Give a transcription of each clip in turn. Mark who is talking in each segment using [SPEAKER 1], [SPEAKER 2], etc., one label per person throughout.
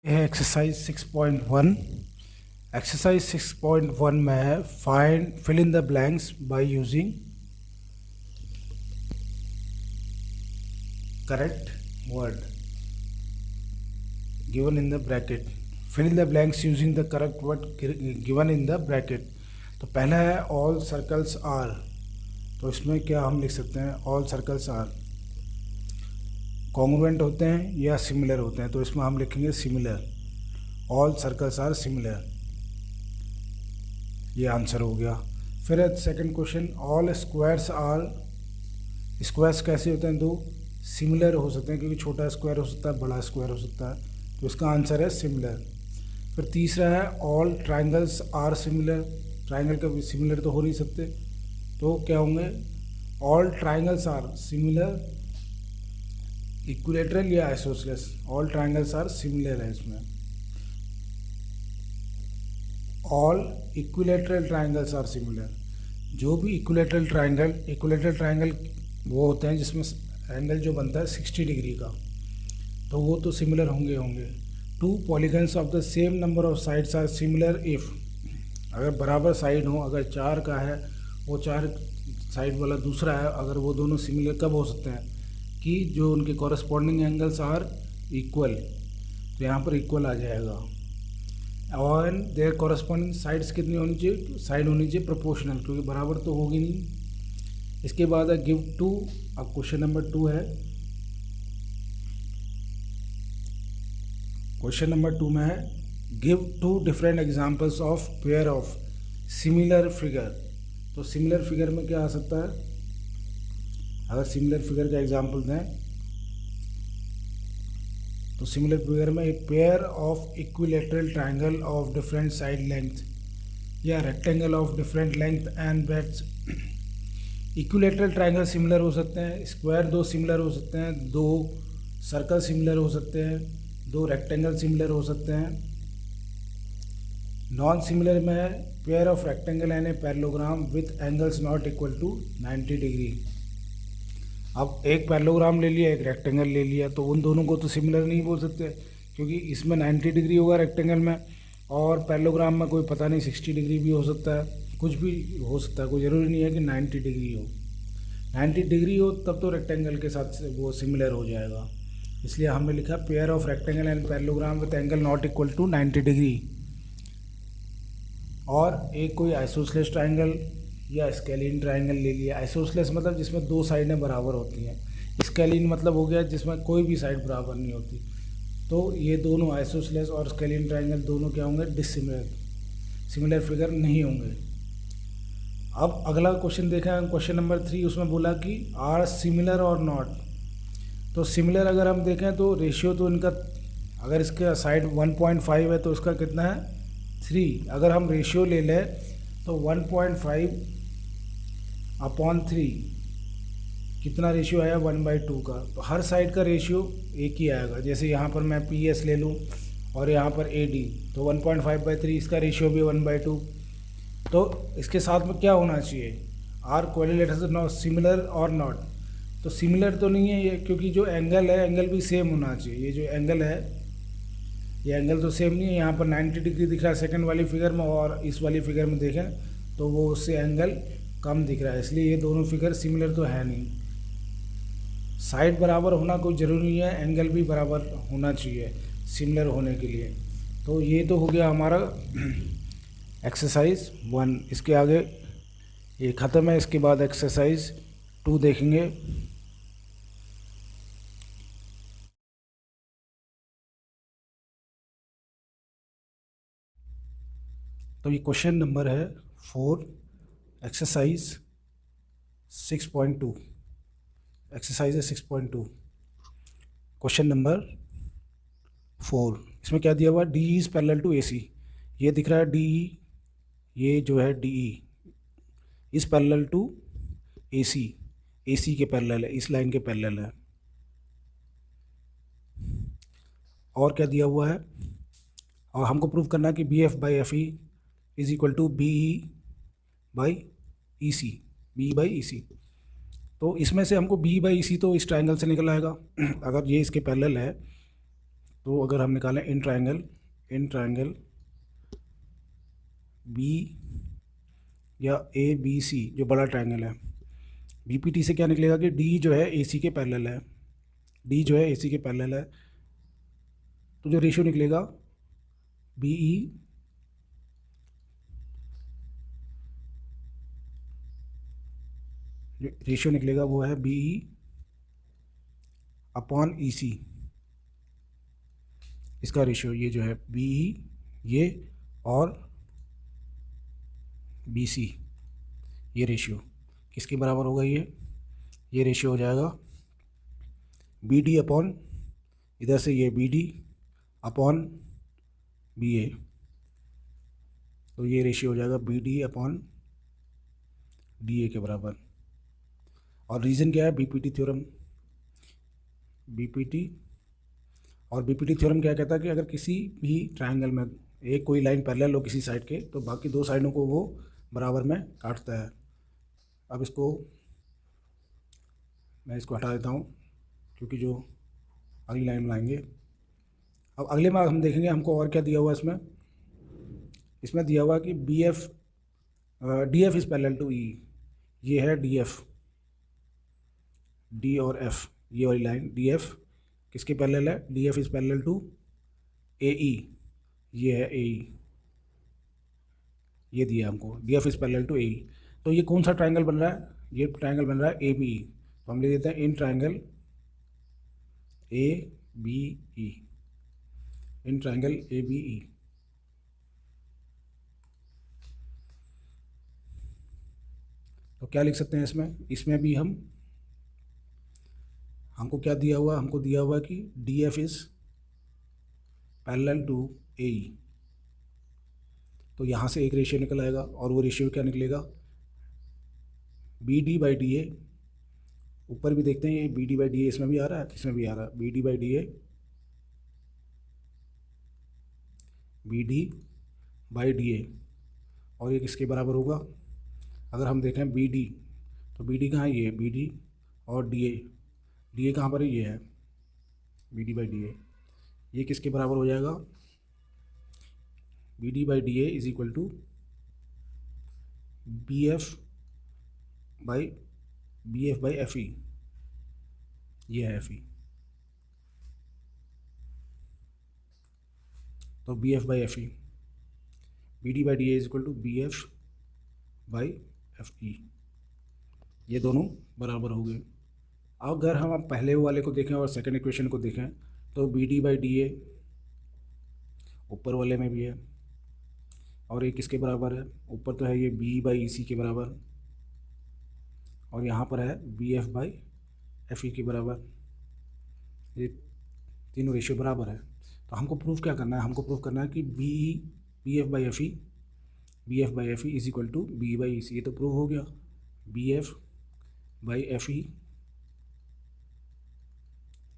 [SPEAKER 1] यह है exercise 6.1। Exercise 6.1 में है find fill in the blanks by using correct word given in the bracket. Fill in the blanks using the correct word given in the bracket. तो पहला है all circles are. तो इसमें क्या हम लिख सकते हैं? ऑल सर्कल्स आर कॉन्ग्रुएंट होते हैं या सिमिलर होते हैं। तो इसमें हम लिखेंगे similar. All circles are similar, ये आंसर हो गया। फिर second question, all squares are. Squares कैसे होते हैं? दो सिमिलर हो सकते हैं क्योंकि छोटा स्क्वायर हो सकता है, बड़ा स्क्वायर हो सकता है, तो इसका आंसर है सिमिलर। फिर तीसरा है all triangles are similar. Triangle का सिमिलर तो हो नहीं सकते, तो क्या होंगे? All triangles are similar, equilateral या isosceles. All triangles are similar है इसमें। All equilateral triangles are similar. जो भी इक्विलेटरल ट्राइंगल वो होते हैं जिसमें एंगल जो बनता है 60 डिग्री का, तो वो तो सिमिलर होंगे। Two polygons of the same number of sides are similar if. अगर बराबर साइड हो, अगर 4 का है, वो 4 साइड वाला दूसरा है, अगर वो दोनों सिमिलर कब हो सकते हैं? कि जो उनके कॉरस्पॉन्डिंग एंगल्स आर इक्वल। तो यहाँ पर इक्वल आ जाएगा। और देयर कॉरस्पॉन्डिंग साइड्स कितनी होनी चाहिए? साइड होनी चाहिए प्रोपोर्शनल, क्योंकि बराबर तो होगी नहीं। इसके बाद है गिव टू। अब क्वेश्चन नंबर 2 है। क्वेश्चन नंबर 2 में है give 2 different examples of pair of similar figure. तो सिमिलर फिगर में क्या आ सकता है? अगर सिमिलर फिगर का एग्जांपल दें तो सिमिलर फिगर में a pair of equilateral triangle of different side length या rectangle of different length and breadth. Equilateral triangle similar हो सकते हैं, स्क्वायर 2 सिमिलर हो सकते हैं, 2 सर्कल सिमिलर हो सकते हैं, 2 रेक्टेंगल सिमिलर हो सकते हैं। नॉन सिमिलर में है pair of rectangle and a parallelogram with angles not equal to 90 degree. अब एक पैरेललोग्राम ले लिया, एक रेक्टेंगल ले लिया, तो उन दोनों को तो सिमिलर नहीं बोल सकते, क्योंकि इसमें 90 डिग्री होगा रेक्टेंगल में, और पैरेललोग्राम में कोई पता नहीं 60 डिग्री भी हो सकता है, कुछ भी हो सकता है, कोई ज़रूरी नहीं है कि 90 डिग्री हो। 90 डिग्री हो तब तो रेक्टेंगल के साथ वो सिमिलर हो जाएगा। इसलिए हमने लिखा pair of rectangle and parallelogram with angle not equal to 90 degree. और एक कोई आइसोसेलेस ट्राइंगल या स्केलिन ट्राइंगल ले लिया। आइसोसेलेस मतलब जिसमें 2 साइडें बराबर होती हैं, स्केलिन मतलब हो गया जिसमें कोई भी साइड बराबर नहीं होती। तो ये दोनों आइसोसेलेस और स्केलिन ट्राइंगल दोनों क्या होंगे? डिसिमिलर, सिमिलर फिगर नहीं होंगे। अब अगला क्वेश्चन देखा है, क्वेश्चन नंबर 3। उसमें बोला कि आर सिमिलर और नॉट। तो सिमिलर अगर हम देखें तो रेशियो तो इनका, अगर इसके साइड 1.5 है तो इसका कितना है? 3। अगर हम रेशियो ले लें तो 1.5/3 कितना रेशियो आया? 1/2 का। तो हर साइड का रेशियो एक ही आएगा। जैसे यहाँ पर मैं PS ले लूँ और यहाँ पर AD, तो 1.5/3, इसका रेशियो भी 1/2। तो इसके साथ में क्या होना चाहिए? आर कोरिलेटेड नॉट सिमिलर और नॉट। तो सिमिलर तो नहीं है ये, क्योंकि जो एंगल है एंगल भी सेम होना चाहिए। ये जो एंगल है, ये एंगल तो सेम नहीं है। यहाँ पर 90 डिग्री दिख रहा है सेकंड वाली फिगर में, और इस वाली फिगर में देखें तो वो उससे एंगल कम दिख रहा है, इसलिए ये दोनों फिगर सिमिलर तो है नहीं। साइड बराबर होना कोई ज़रूरी नहीं है, एंगल भी बराबर होना चाहिए सिमिलर होने के लिए। तो ये तो हो गया हमारा एक्सरसाइज 1। इसके आगे ये ख़त्म है, इसके बाद एक्सरसाइज 2 देखेंगे। तो ये क्वेश्चन नंबर है 4, एक्सरसाइज 6.2। एक्सरसाइज है 6.2, क्वेश्चन नंबर 4। इसमें क्या दिया हुआ? D is parallel to AC। ये दिख रहा है DE, ये जो है DE is parallel to AC के पैरेलल है, इस लाइन के पैरेलल है। और क्या दिया हुआ है? और हमको प्रूव करना है कि BF/FE is equal to BE/EC। तो इसमें से हमको BE/EC तो इस ट्राइंगल से निकल आएगा। अगर ये इसके पैरेलल है तो अगर हम निकालें इन ट्रायंगल बी या ए बी सी, जो बड़ा ट्रायंगल है, बीपीटी से क्या निकलेगा कि डी जो है एसी के पैरेलल है, डी जो है एसी के पैरेलल है, तो जो रेशियो निकलेगा बीई जो रेशियो निकलेगा वो है बीई अपॉन ईसी। इसका रेशियो ये जो है बीई ये और बीसी, ये रेशियो किसके बराबर होगा? ये रेशियो हो जाएगा बीडी अपॉन, इधर से ये बीडी अपॉन बीए, तो ये रेशियो हो जाएगा बीडी अपॉन डीए के बराबर। और रीज़न क्या है? BPT theorem. बीपीटी थ्योरम क्या कहता है कि अगर किसी भी ट्रायंगल में एक कोई लाइन पैरेलल हो किसी साइड के, तो बाकी दो साइडों को वो बराबर में काटता है। अब मैं इसको हटा देता हूँ क्योंकि जो अगली लाइन बनाएंगे। अब अगले में हम देखेंगे हमको और क्या दिया हुआ है। इसमें दिया हुआ कि D F is parallel to E, ये है डी एफ, डी और एफ, ये वाली लाइन डी एफ किसके पैरेलल है? D F is parallel to A E, ये है ए ई, ये दिया हमको D F is parallel to A E. तो ये कौन सा ट्रायंगल बन रहा है? ये ट्रायंगल बन रहा है ए बी ई, तो हम ले देते हैं in triangle A B E, in triangle A B E. तो क्या लिख सकते हैं इसमें भी हमको क्या दिया हुआ? हमको दिया हुआ कि D F is parallel to A E, तो यहाँ से एक रेशियो निकल आएगा और वो रेशियो क्या निकलेगा? B D by D A. ऊपर भी देखते हैं ये B D by D A इसमें भी आ रहा है, इसमें भी आ रहा है B D by D A, B D by D A, और ये किसके बराबर होगा? अगर हम देखें बी डी, तो बी डी कहाँ है? ये बी डी, और डी ए कहाँ पर है? ये है B D by D A, ये किसके बराबर हो जाएगा? B D by D A is equal to B F by F E, ये है एफ ई, तो B F by F E, B D by D A is equal to B F by F E, ये दोनों बराबर हो गए। अगर हम अब पहले वाले को देखें और सेकंड इक्वेशन को देखें, तो B D by D A ऊपर वाले में भी है, और ये किसके बराबर है? ऊपर तो है ये बी बाई ई सी के बराबर, और यहाँ पर है B F by F E के बराबर, ये तीनों रेशियो बराबर है। तो हमको प्रूफ क्या करना है? हमको प्रूफ करना है कि B F by F E is equal to B by E C. ये तो प्रूफ हो गया, B F by F E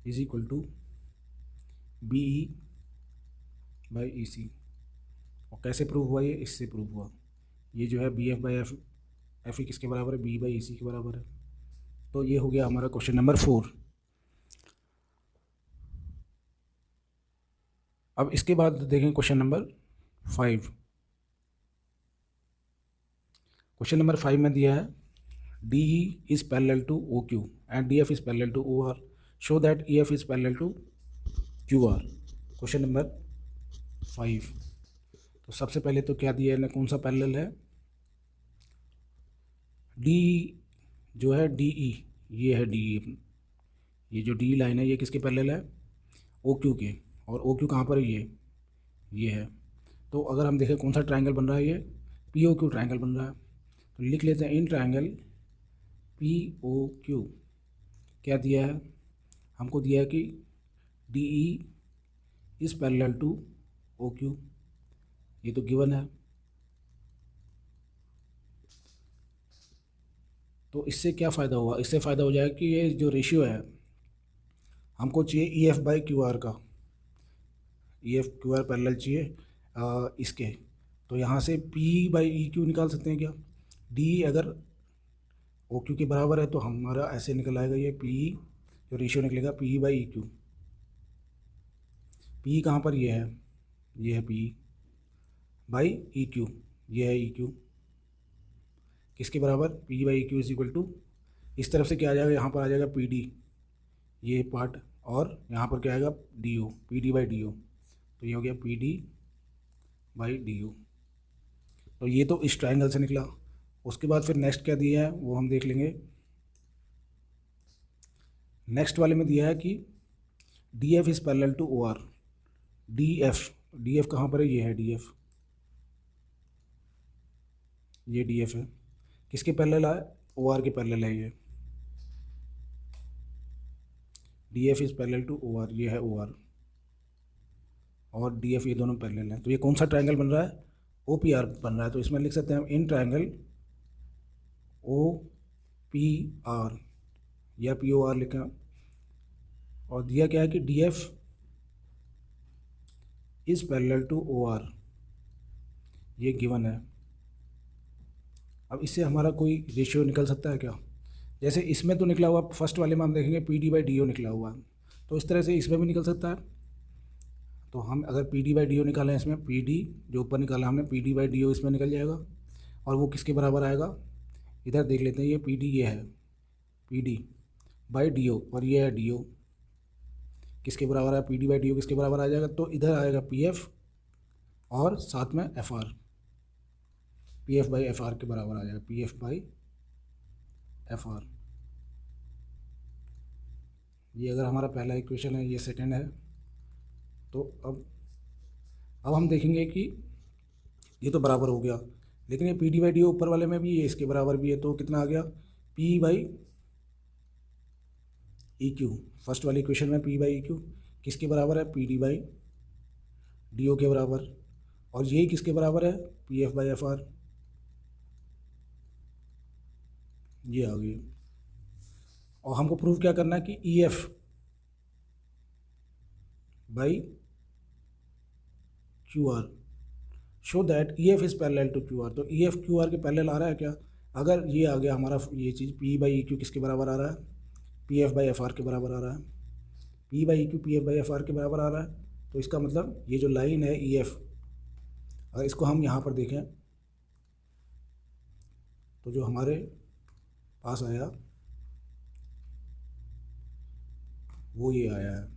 [SPEAKER 1] is equal to B E by E C. और कैसे प्रूव हुआ? ये इससे प्रूव हुआ, ये जो है B F by F E किसके बराबर है? बी बाई ई सी के बराबर है। तो ये हो गया हमारा क्वेश्चन नंबर 4। अब इसके बाद देखें क्वेश्चन नंबर 5। क्वेश्चन नंबर 5 में दिया है D E is parallel to O Q and D F is parallel to O R, show that E F is parallel to Q R. Question number 5। तो सबसे पहले तो क्या दिया है ना, कौन सा पैरेलल है? डी जो है डी ई, ये है डी ई, ये जो डी लाइन है ये किसके पैरेलल है? ओ क्यू के, और ओ क्यू कहाँ पर है? ये है। तो अगर हम देखें कौन सा ट्रायंगल बन रहा है? ये पी ओ क्यू ट्रायंगल बन रहा है। तो लिख लेते हैं in triangle P O Q क्या दिया है? हमको दिया है कि D E is parallel to O Q, ये तो गिवन है। तो इससे क्या फ़ायदा हुआ? इससे फ़ायदा हो जाएगा कि ये जो रेशियो है हमको चाहिए E F by Q R का, E F Q R parallel चाहिए इसके। तो यहाँ से पी बाई ई क्यू निकाल सकते हैं क्या? डी अगर ओ क्यू के बराबर है तो हमारा ऐसे निकल आएगा, ये पी जो रेशियो निकलेगा P by E Q. P कहाँ पर ये है पी बाई ई क्यू, ये है ई क्यू, किसके बराबर, P by E Q is equal to, इस तरफ से क्या आ जाएगा, यहाँ पर आ जाएगा पी डी ये पार्ट, और यहाँ पर क्या आएगा D O, P D by D O, तो ये हो गया P D by D O. तो ये तो इस ट्राइंगल से निकला। उसके बाद फिर नेक्स्ट क्या दिया है वो हम देख लेंगे। नेक्स्ट वाले में दिया है कि D F is parallel to O R. D F कहाँ पर है, ये है डी एफ, ये डी एफ है, किसके पैरेलल है, ओ आर के पैरेलल है ये, D F is parallel to O R, ये है ओ आर और डी एफ, ये दोनों पैरेलल हैं। तो ये कौन सा ट्राइंगल बन रहा है, ओ पी आर बन रहा है। तो इसमें लिख सकते हैं हम in triangle O P R या पी ओ आर लिखा, और दिया क्या है कि D F is parallel to O R, ये गिवन है। अब इससे हमारा कोई रेशियो निकल सकता है क्या, जैसे इसमें तो निकला हुआ, फर्स्ट वाले में हम देखेंगे P D by D O निकला हुआ, तो इस तरह से इसमें भी निकल सकता है। तो हम अगर P D by D O निकालें, इसमें पी डी जो ऊपर निकाला हमने, P D by D O इसमें निकल जाएगा, और वो किसके बराबर आएगा, इधर देख लेते हैं, ये पी डी ये है, P D by D O, और ये है डी ओ, किसके बराबर है, P D by D O किसके बराबर आ जाएगा, तो इधर आएगा पी एफ और साथ में F R, P F by F R के बराबर आ जाएगा, P F by F R. ये अगर हमारा पहला इक्वेशन है, ये सेकंड है। तो अब हम देखेंगे कि ये तो बराबर हो गया, लेकिन ये पी डी बाई डी ऊपर वाले में भी ये इसके बराबर भी है, तो कितना आ गया, P by E Q, first वाली इक्वेशन में पी बाई ई क्यू किसके बराबर है, P D by D O के बराबर, और यही किसके बराबर है, P F by F R, ये आ गई। और हमको प्रूव क्या करना है कि E F by Q R show that E F is parallel to Q R. तो ई एफ क्यू आर के पैरेलल आ रहा है क्या, अगर ये आ गया हमारा ये चीज़, पी बाई ई क्यू किसके बराबर आ रहा है, P F by F R के बराबर आ रहा है, P by E Q P F by F R के बराबर आ रहा है। तो इसका मतलब ये जो लाइन है ई एफ, अगर इसको हम यहाँ पर देखें तो जो हमारे पास आया वो ये आया है,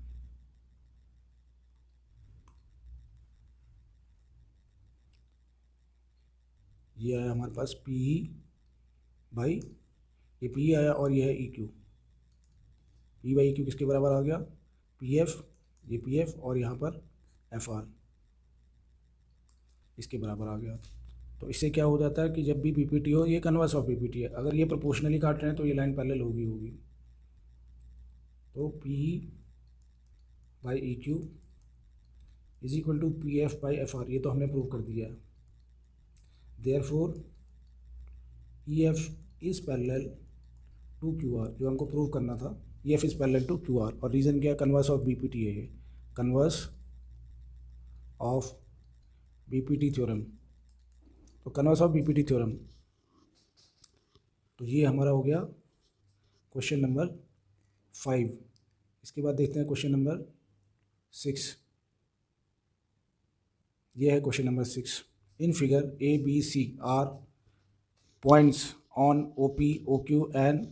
[SPEAKER 1] ये आया हमारे पास पी बाई, ये पी आया और ये है ई Q, P by E Q किसके बराबर आ गया, पी एफ, ये पी एफ और यहाँ पर एफ आर इसके बराबर आ गया। तो इससे क्या हो जाता है कि जब भी पीपीटी हो, ये कन्वर्स ऑफ पीपीटी है, अगर ये प्रोपोर्शनली काट रहे हैं तो ये लाइन पैरेलल होगी। तो P by E Q is equal to P F by F R, ये तो हमने प्रूव कर दिया है। Therefore E F is parallel to Q R, जो हमको प्रूव करना था, E F is parallel to Q R, और रीज़न क्या है, कन्वर्स ऑफ बीपीटी है, ये कन्वर्स ऑफ बीपीटी थ्योरम। तो कन्वर्स ऑफ बीपीटी थ्योरम, तो ये हमारा हो गया क्वेश्चन नंबर 5। इसके बाद देखते हैं क्वेश्चन नंबर 6। ये है question number 6। In figure A B C are points on O P O Q and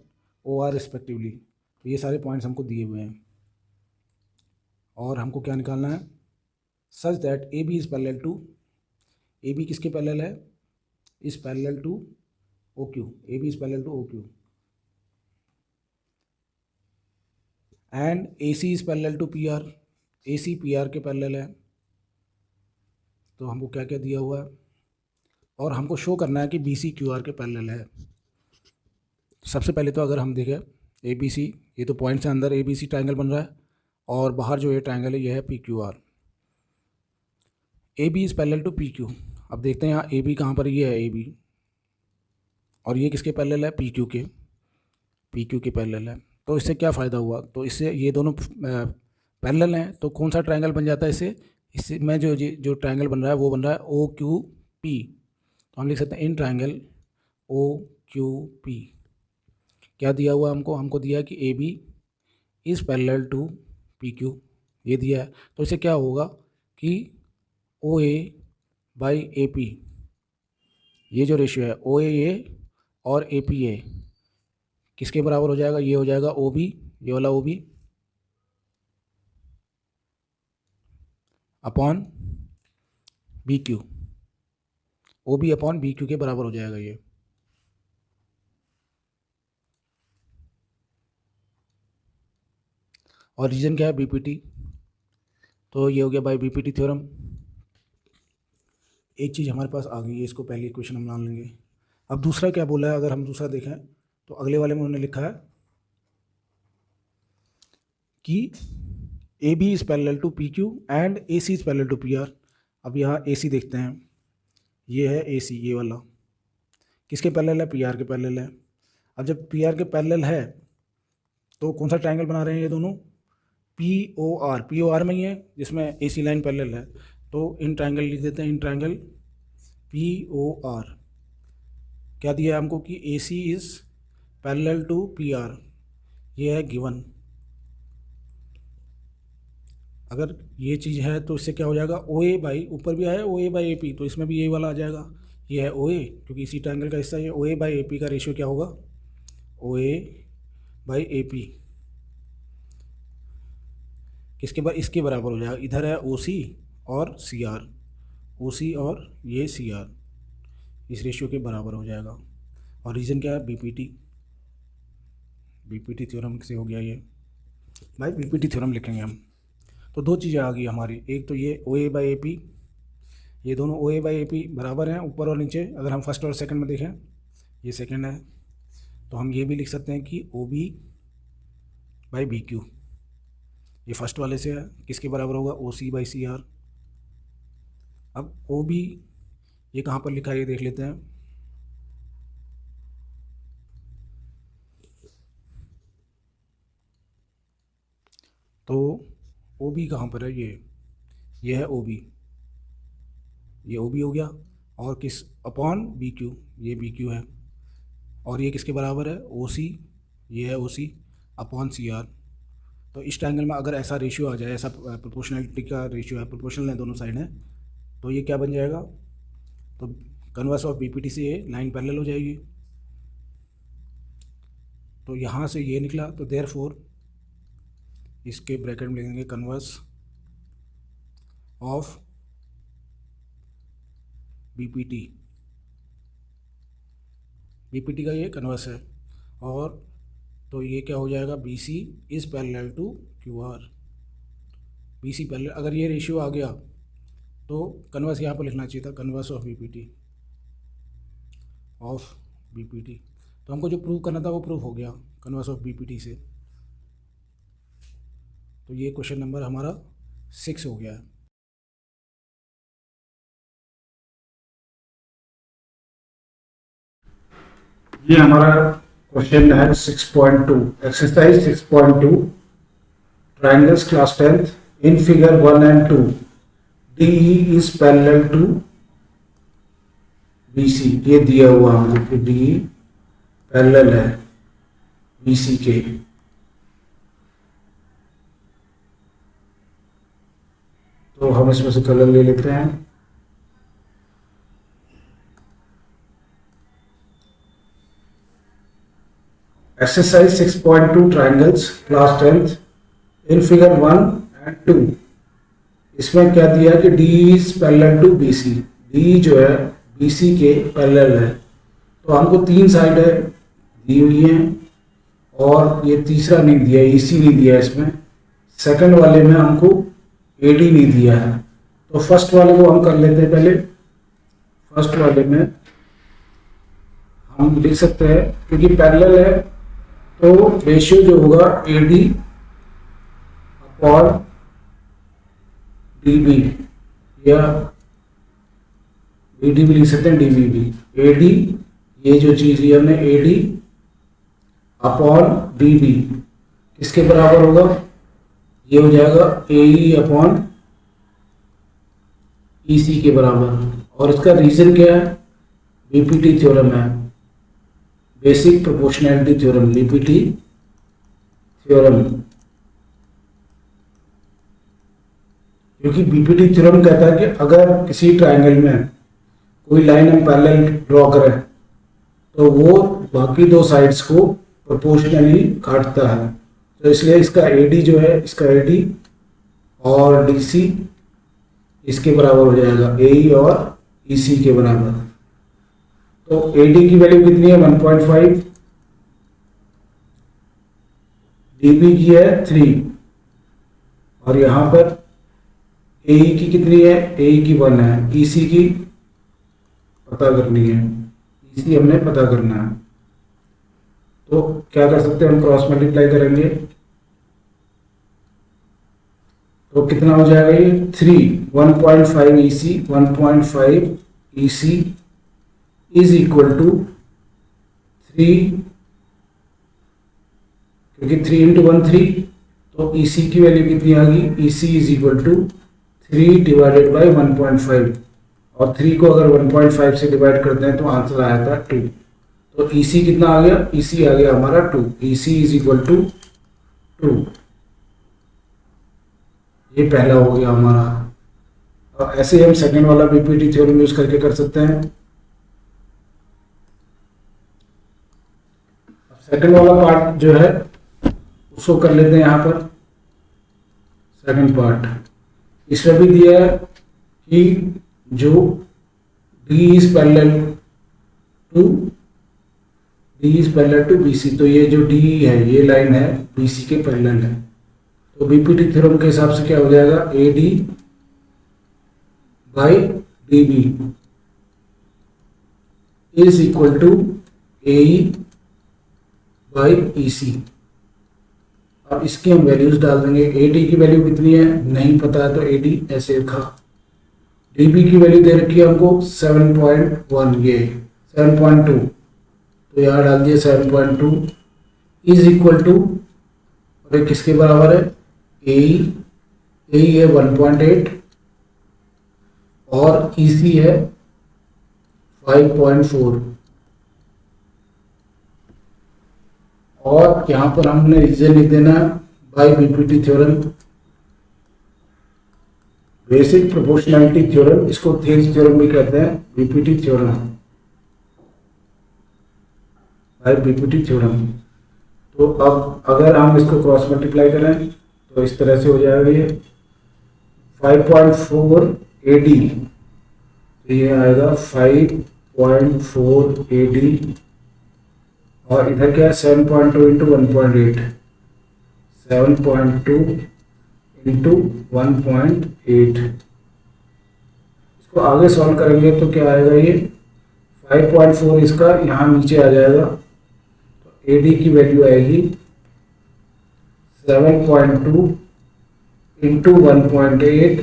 [SPEAKER 1] O R respectively. तो ये सारे पॉइंट्स हमको दिए हुए हैं और हमको क्या निकालना है, such that A B is parallel to, A B किसके पैरेलल है, is parallel to O Q, A B is parallel to O Q, and A C is parallel to P R, A C P R के parallel है। तो हमको क्या क्या दिया हुआ है, और हमको शो करना है कि बी सी क्यू आर के पैरेलल है। सबसे पहले तो अगर हम देखें ए बी सी, ये तो पॉइंट से अंदर ए बी सी ट्राइंगल बन रहा है, और बाहर जो ये ट्राइंगल है ये है P Q R. A B is parallel to P Q. अब देखते हैं यहाँ ए बी कहाँ पर, ये है ए बी, और ये किसके पैरेलल है, पी क्यू के पैरेलल है। तो इससे क्या फ़ायदा हुआ, तो इससे ये दोनों पैरेलल हैं, तो कौन सा ट्राइंगल बन जाता है इससे में जो ट्राइंगल बन रहा है वो बन रहा है ओ क्यू पी। तो हम लिख सकते हैं in triangle O Q P. क्या दिया हुआ हमको दिया है कि A B is parallel to P Q, ये दिया है, तो इसे क्या होगा कि ओ ए बाई ए पी, ये जो रेशियो है ओ ए और ए पी ए किसके बराबर हो जाएगा, ये हो जाएगा ओ बी, ये वाला O B upon B Q, O B upon B Q के बराबर हो जाएगा ये। और रीजन क्या है, बीपीटी, तो ये हो गया बाय बीपीटी थ्योरम। एक चीज़ हमारे पास आ गई है, इसको पहले इक्वेशन हम मान लेंगे। अब दूसरा क्या बोला है, अगर हम दूसरा देखें तो अगले वाले में उन्होंने लिखा है कि A B is parallel to P Q and A C is parallel to P R. अब यहाँ ए सी देखते हैं, ये है ए सी, ये वाला किसके पैरेलल है, पी आर के पैरेलल है। अब जब पी आर के पैरेलल है तो कौन सा ट्रायंगल बना रहे हैं ये दोनों, पी ओ आर में ही है जिसमें ए सी लाइन पैरेलल है, तो इन ट्रायंगल लिख देते हैं, in triangle P O R. क्या दिया है हमको कि A C is parallel to P R, ये है गिवन। अगर ये चीज़ है तो इससे क्या हो जाएगा, ओ ए बाई, ऊपर भी आया ओ ए बाई ए पी, तो इसमें भी ये वाला आ जाएगा, ये है ओ ए, क्योंकि इसी ट्रायंगल का हिस्सा है। ओ ए बाई ए पी का रेशियो क्या होगा, ओ ए बाई ए पी किसके इसके बराबर हो जाएगा, इधर है ओ सी और सी आर, ओ सी और ये सी आर, इस रेशियो के बराबर हो जाएगा। और रीज़न क्या है, बीपीटी, बीपीटी थ्योरम से हो गया ये भाई, बीपीटी थ्योरम लिखेंगे हम। तो दो चीज़ें आ गई हमारी, एक तो ये ओ ए बाई ए पी, ये दोनों ओ ए बाई ए पी बराबर हैं ऊपर और नीचे। अगर हम फर्स्ट और सेकंड में देखें, ये सेकंड है, तो हम ये भी लिख सकते हैं कि O B by B Q, ये फर्स्ट वाले से है, किसके बराबर होगा, ओ सी बाई सी आर। अब ओ बी ये कहाँ पर लिखा है ये देख लेते हैं, तो ओ बी कहाँ पर है, ये है ओ बी, ये ओ बी हो गया, और किस अपॉन बी क्यू, ये बी क्यू है, और ये किसके बराबर है, ओ सी, ये है ओ सी अपॉन सी आर। तो इस ट्रायंगल में अगर ऐसा रेशियो आ जाए, ऐसा प्रोपोर्शनलिटी का रेशियो है, प्रोपोर्शनल है दोनों साइड हैं, तो ये क्या बन जाएगा, तो कन्वर्स ऑफ बीपीटी से ये लाइन पैरेलल हो जाएगी। तो यहाँ से ये निकला, तो देयरफॉर इसके ब्रैकेट में लिखेंगे कन्वर्स ऑफ बीपीटी, बीपीटी का ये कन्वर्स है, और तो ये क्या हो जाएगा, B C is parallel to Q R, B C parallel. अगर ये रेशियो आ गया तो कन्वर्स यहाँ पर लिखना चाहिए था, converse of BPT, of BPT. तो हमको जो प्रूव करना था वो प्रूव हो गया कन्वर्स ऑफ बीपीटी से। तो ये क्वेश्चन नंबर हमारा 6 हो गया है। ये हमारा क्वेश्चन है 6.2, exercise 6.2, triangles class 10th, in figure 1 and 2 DE is parallel to BC। ये दिया हुआ हमको कि DE पैरेलल है BC के। तो हम इसमें से कलर ले लेते हैं। Exercise 6.2 triangles class 10th, in figure 1 and 2, इसमें क्या दिया कि D is parallel to BC, D जो है BC के पैरेलल है। तो हमको 3 साइड दी हुई हैं और ये तीसरा नहीं दिया, EC नहीं दिया इसमें। सेकंड वाले में हमको AD नहीं दिया है। तो फर्स्ट वाले को हम कर लेते हैं पहले। फर्स्ट वाले में हम लिख सकते हैं, क्योंकि पैरेलल है तो रेशियो जो होगा AD अपॉन DB, या BD भी लिख सकते हैं, DB भी। AD, ये जो चीज लिया हमने AD अपॉन DB किसके बराबर होगा, ये हो जाएगा AE अपॉन EC के बराबर। और इसका रीजन क्या है, बीपीटी थ्योरम है, basic proportionality theorem, BPT theorem. क्योंकि बीपीटी थ्योरम कहता है कि अगर किसी ट्रायंगल में कोई लाइन हम पैरेलल ड्रॉ करें तो वो बाकी दो साइड्स को प्रोपोर्शनली काटता है। तो इसलिए इसका एडी जो है, इसका एडी और डीसी इसके बराबर हो जाएगा, एई और ईसी के बराबर। तो एडी की वैल्यू कितनी है 1.5, डीबी की है 3 और यहाँ पर एई की कितनी है, एई की 1 है, ईसी की पता करनी है, ईसी हमने पता करना है। तो क्या कर सकते हैं हम, क्रॉस मल्टीप्लाई करेंगे तो कितना हो जाएगा ये 1.5 EC 1.5 EC is equal to 3, क्योंकि 3 इंटू 1 3, तो ईसी की वैल्यू कितनी आ गई, EC is equal to 3 divided by 1.5 और 3 को अगर 1.5 से डिवाइड करते हैं तो आंसर आया था 2। तो ईसी कितना आ गया, ईसी आ गया हमारा 2, ईसी इज इक्वल टू 2। ये पहला हो गया हमारा। और ऐसे ही हम सेकंड वाला बीपीटी थ्योरम यूज करके कर सकते हैं। सेकंड वाला पार्ट जो है उसको कर लेते हैं यहाँ पर। सेकंड पार्ट इसमें भी दिया है कि जो D is parallel to BC, तो ये जो डी है ये लाइन है बीसी के पैरेलल है। तो बीपीटी थ्योरम के हिसाब से क्या हो जाएगा, A D by D B is equal to A E by E C. अब इसकी हम वैल्यूज डाल देंगे। ए डी की वैल्यू कितनी है नहीं पता है तो ए डी ऐसे रखा। डी बी की वैल्यू दे रखी है हमको 7.1, ये 7.2, तो यहाँ डाल दिया 7.2 इज इक्वल टू, और ये किसके बराबर है, ए है 1.8 और ई सी है 5.4। और यहाँ पर हमने रीजन लिख देना by BPT theorem, basic proportionality theorem, इसको थेल्स थ्योरम भी कहते हैं, BPT theorem by BPT theorem. तो अब अगर हम इसको क्रॉस मल्टीप्लाई करें तो इस तरह से हो जाएगा ये 5.4 AD, तो ये आएगा 5.4 AD और इधर क्या है 7.2 इंटू 1.8, 7.2 इंटू 1.8। इसको आगे सॉल्व करेंगे तो क्या आएगा, ये 5.4 इसका यहाँ नीचे आ जाएगा, तो AD की वैल्यू आएगी 7.2 इंटू 1.8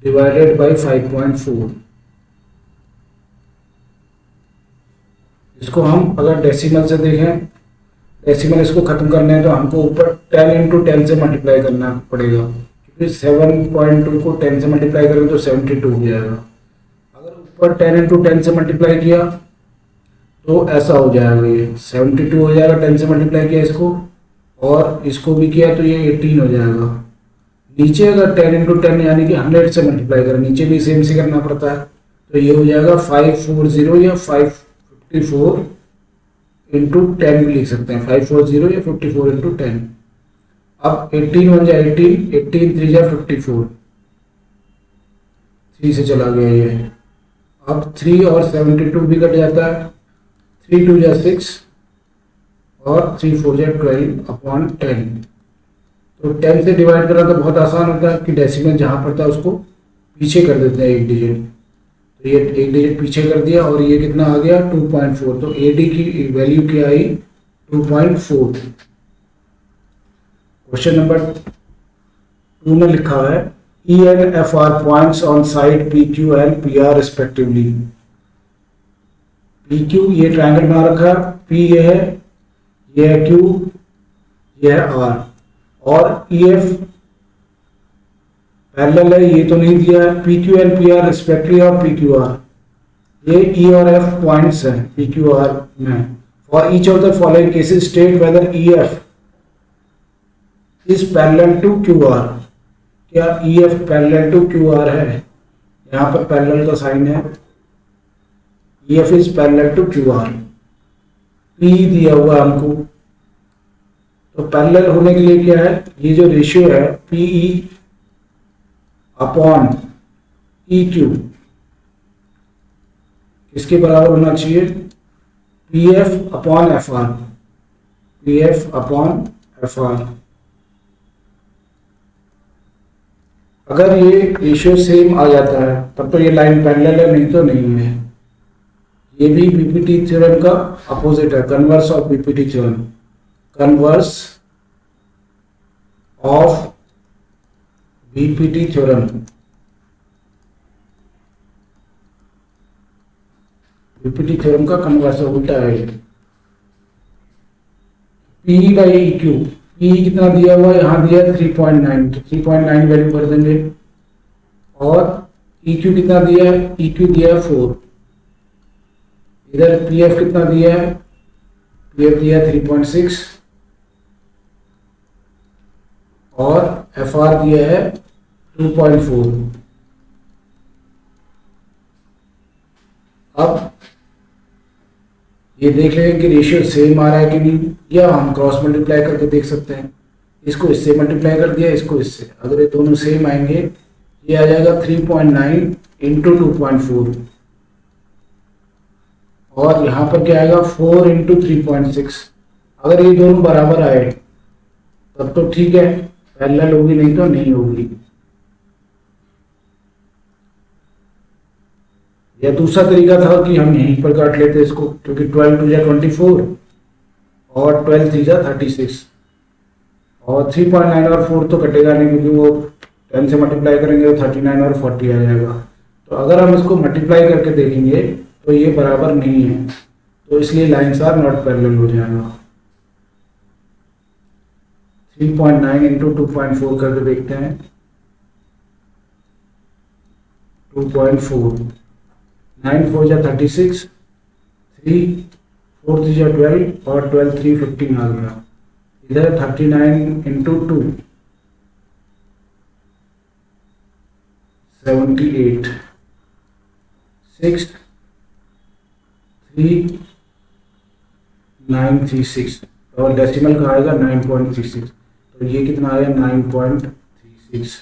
[SPEAKER 1] डिवाइडेड बाई 5.4। इसको हम अगर डेसिमल से देखें, डेसिमल इसको खत्म करने हैं तो हमको ऊपर 10 इंटू 10 से मल्टीप्लाई करना पड़ेगा, क्योंकि 7.2 को 10 से मल्टीप्लाई करेंगे तो 72 हो जाएगा। अगर ऊपर 10 इंटू 10 से मल्टीप्लाई किया तो ऐसा हो जाएगा, ये 72 हो जाएगा 10 से मल्टीप्लाई किया इसको, और इसको भी किया तो ये 18 हो जाएगा। नीचे अगर 10 इंटू 10 यानी कि 100 से मल्टीप्लाई करें, नीचे भी सेम से करना पड़ता है, तो ये हो जाएगा 540 या 554 इंटू 10 भी लिख सकते हैं, 540 या 54 इंटू 10। अब 18 1 जा 18, 18 3 जा 54, 3 से चला गया ये। अब 3 और 72 भी कट जाता है, 3 2 जा 6 और 3 4 जा 12/10। तो 10 से डिवाइड करना तो बहुत आसान होता है कि डेसिमल जहाँ पड़ता है उसको पीछे कर देते हैं एक डिजिट, तो ये एक डिजिट पीछे कर दिया और ये कितना आ गया 2.4, तो AD की वैल्यू क्या आई 2.4। क्वेश्चन नंबर 2 में लिखा है E and F are points on side PQ and PR respectively। PQ ये ट्रायंगल बना रखा है, P ये है Q, ये है R, और EF पैरेलल है, ये तो नहीं दिया है। PQ and PR रिस्पेक्टिवली और PQR, ये E और F पॉइंट्स हैं PQR में। For each of the following cases state whether EF is parallel to Q R. क्या E F parallel to Q R है? यहाँ पर पैरेलल का साइन है। E F is parallel to Q R. P दिया हुआ हमको, तो पैरेलल होने के लिए क्या है, ये जो रेशियो है पी ई अपॉन ई क्यू किसके बराबर होना चाहिए? P F upon F R. P F upon F R. अगर ये रेशियो सेम आ जाता है तब तो ये लाइन पैरेलल है, नहीं तो नहीं है। ये भी बीपीटी थ्योरम का अपोजिट है, converse of BPT theorem. Converse of BPT theorem. BPT theorem का कन्वर्स उल्टा है। P by E Q, P कितना दिया हुआ है, यहाँ दिया है 3.9, तो 3.9 वैल्यू कर देंगे। और ई क्यू कितना दिया है, ई क्यू दिया है 4। इधर पी एफ कितना दिया है, पी एफ दिया है 3.6 और एफ आर दिया है 2.4। अब ये देख लेंगे कि रेशियो सेम आ रहा है कि नहीं, या हम क्रॉस मल्टीप्लाई करके देख सकते हैं। इसको इससे मल्टीप्लाई कर दिया, इसको इससे, अगर ये दोनों सेम आएंगे ये आ जाएगा 3.9 इंटू 2.4 और यहाँ पर क्या आएगा 4 इंटू 3.6। अगर ये दोनों बराबर आए तब तो ठीक है, पैरेलल होगी, नहीं तो नहीं होगी। या दूसरा तरीका था कि हम यहीं पर काट लेते इसको, क्योंकि 12 टू 24 और 12 3 36 और 3.9 और 4 तो कटेगा नहीं, क्योंकि वो 10 से मल्टीप्लाई करेंगे तो 39 और 40 आ जाएगा। तो अगर हम इसको मल्टीप्लाई करके देखेंगे तो ये बराबर नहीं है, तो इसलिए लाइन्स आर नॉट पैरेलल हो जाएगा। 3.9 इंटू 2.4 करके देखते हैं। 2.4, 9 4 जा 36, 3 4 3 जा 12 और 12 3 15 आ गया। इधर 39 इंटू 2 78, 6 3 936 और डेसिमल का आएगा 9.36, तो ये कितना आया 9.36।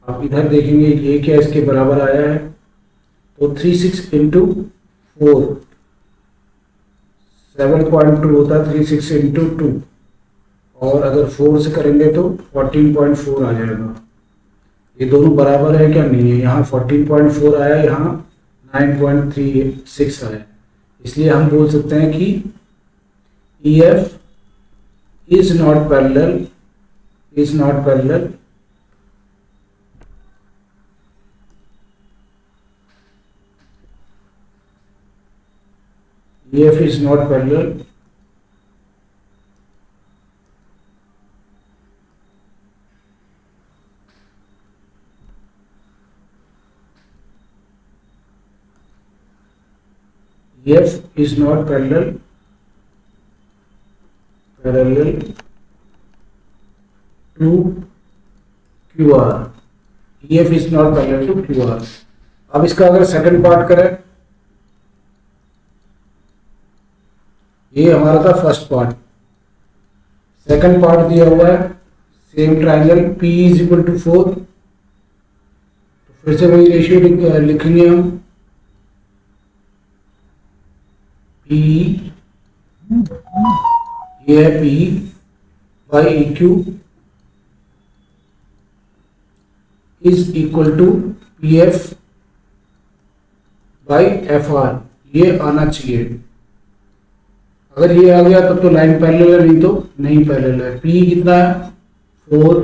[SPEAKER 1] आप इधर देखेंगे ये क्या इसके बराबर आया है, तो 36 इंटू 4 7.2 होता है, 36 इंटू 2 और अगर 4 से करेंगे तो 14.4 आ जाएगा। ये दोनों बराबर है क्या? नहीं है। यहाँ 14.4 आया, यहाँ 9.36 आया, इसलिए हम बोल सकते हैं कि E F is not parallel, is not parallel EF is not parallel EF is not parallel to QR। EF is not parallel to QR। अब इसका अगर सेकंड पार्ट करें, ये हमारा था फर्स्ट पार्ट। सेकंड पार्ट दिया हुआ है same triangle P is equal to 4, तो फिर से वही रेशियो लिखेंगे हम। P ये है P by E Q is equal to P F by F R, ये आना चाहिए। अगर ये आ गया तब तो लाइन पैरेलल है, नहीं तो नहीं पैरेलल है। P कितना है 4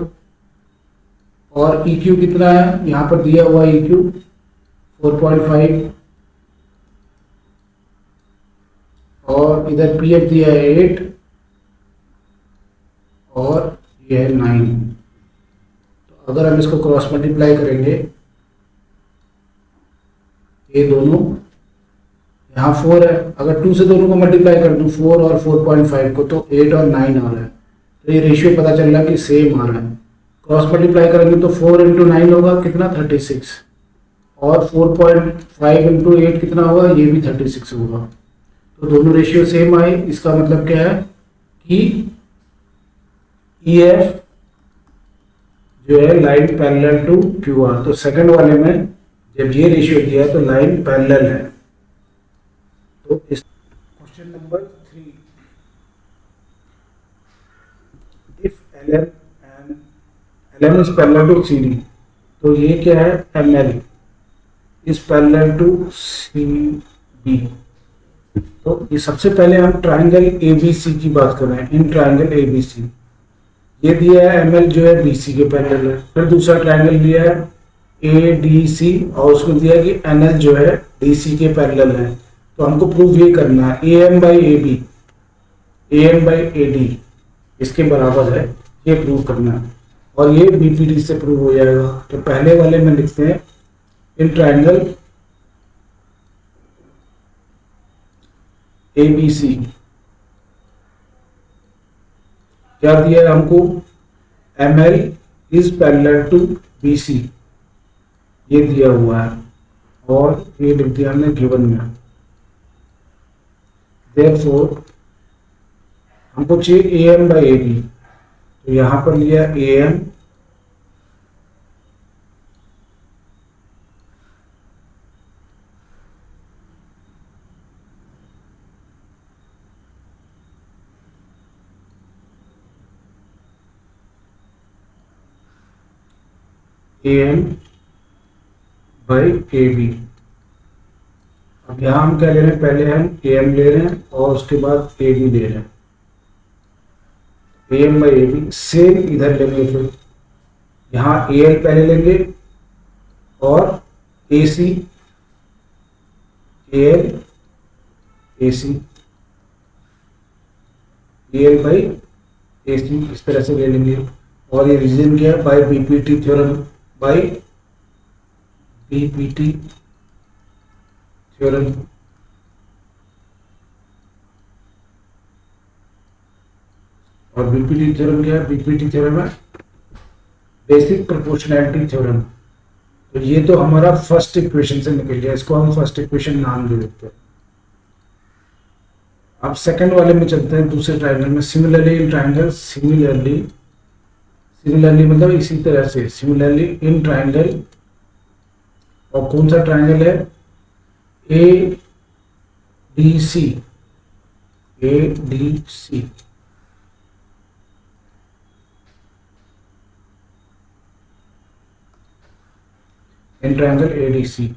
[SPEAKER 1] और EQ कितना है, यहाँ पर दिया हुआ EQ 4.5 और इधर PF दिया है 8 और ये है 9। तो अगर हम इसको क्रॉस मल्टीप्लाई करेंगे, ये दोनों यहाँ 4 है, अगर 2 से दोनों को मल्टीप्लाई कर दूँ 4 और 4.5 को, तो 8 और 9 आ रहा है। तो ये रेशियो पता चल रहा है कि सेम आ रहा है। क्रॉस मल्टीप्लाई करेंगे तो 4 इंटू 9 होगा कितना 36, और 4.5 इंटू 8 कितना होगा, ये भी 36 होगा। तो दोनों रेशियो सेम आए, इसका मतलब क्या है कि EF जो है लाइन पैरेलल टू QR। तो सेकंड वाले में जब ये रेशियो दिया है तो लाइन पैरेलल है। तो इस question number 3, if LM is parallel to CD, तो ये क्या है ML is parallel to CD। तो ये सबसे पहले हम ट्राइंगल ABC की बात कर रहे हैं। इन ट्राइंगल ABC ये दिया है ML जो है BC के पैरेलल है। फिर दूसरा ट्राइंगल दिया है ADC और उसमें दिया है कि NL जो है DC के पैरेलल है। तो हमको प्रूव ये करना है AM by AB, AM by AD इसके बराबर है, ये प्रूव करना है। और ये BPD से प्रूव हो जाएगा। तो पहले वाले में लिखते हैं इन ट्राइंगल ABC क्या दिया है हमको, ML is parallel to BC ये दिया हुआ है, और ये लिख दिया हमने गिवन में। देयरफॉर हमको चाहिए AM बाई AB, तो यहां पर लिया AM AM बाई AB। अब यहाँ हम क्या ले रहे हैं, पहले हम AM ले रहे हैं और उसके बाद AB ले रहे हैं। AM बाई AB सेम इधर लेंगे, फिर यहाँ AL पहले लेंगे और AC AL AC AL by AC इस तरह से ले लेंगे। और ये रीजन क्या है, by BPT theorem, by BPT theorem. और BPT थ्योरम क्या है, BPT थ्योरम है बेसिक प्रोपोर्शनैलिटी थ्योरम। तो ये तो हमारा फर्स्ट इक्वेशन से निकल गया, इसको हम फर्स्ट इक्वेशन नाम दे देते हैं। अब सेकंड वाले में चलते हैं, दूसरे ट्रायंगल में। सिमिलरली इन ट्रायंगल, सिमिलरली मतलब इसी तरह से, सिमिलरली इन ट्रायंगल, और कौन सा ट्रायंगल है, ADC इन ट्रायंगल ADC।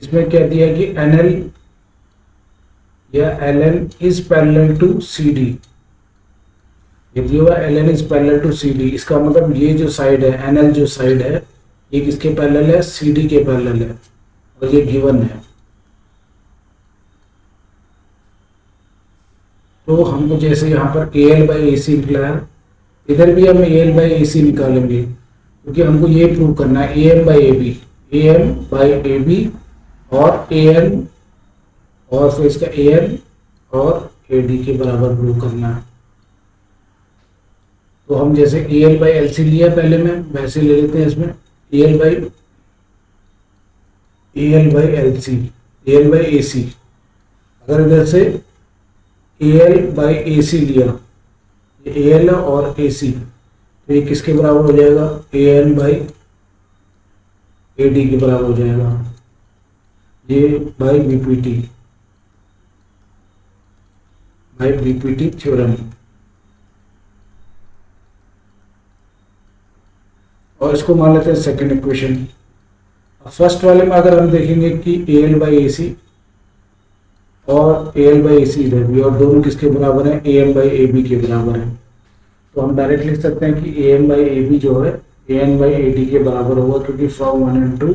[SPEAKER 1] इसमें क्या दिया कि NL या LN is parallel to CD। ये दिया हुआ LN is parallel to CD, इसका मतलब ये जो साइड है NL जो साइड है ये किसके पैरेलल है, CD के पैरेलल है, और ये गिवन है। तो हमको जैसे यहाँ पर AL बाई AC निकला है, इधर भी हम AL बाई AC निकालेंगे, क्योंकि हमको ये प्रूव करना है AM बाई AB और AN और फिर इसका AN और AD के बराबर प्रूव करना है। तो हम जैसे AL बाई LC लिया पहले में, वैसे ले लेते हैं इसमें AL by AL by AC। अगर इधर से AL बाई AC लिया, ये AL और AC, तो ये किसके बराबर हो जाएगा, AN बाई AD के बराबर हो जाएगा, ये बाई BPT थ्योरम। और इसको मान लेते हैं सेकंड इक्वेशन। फर्स्ट वाले में अगर हम देखेंगे कि AL बाई AC और AL बाई AC इधर भी, और दोनों किसके बराबर हैं, AM बाई AB के बराबर है। तो हम डायरेक्ट लिख सकते हैं कि AM बाई AB जो है AN बाई AD के बराबर होगा, क्योंकि फ्रॉम 1 and 2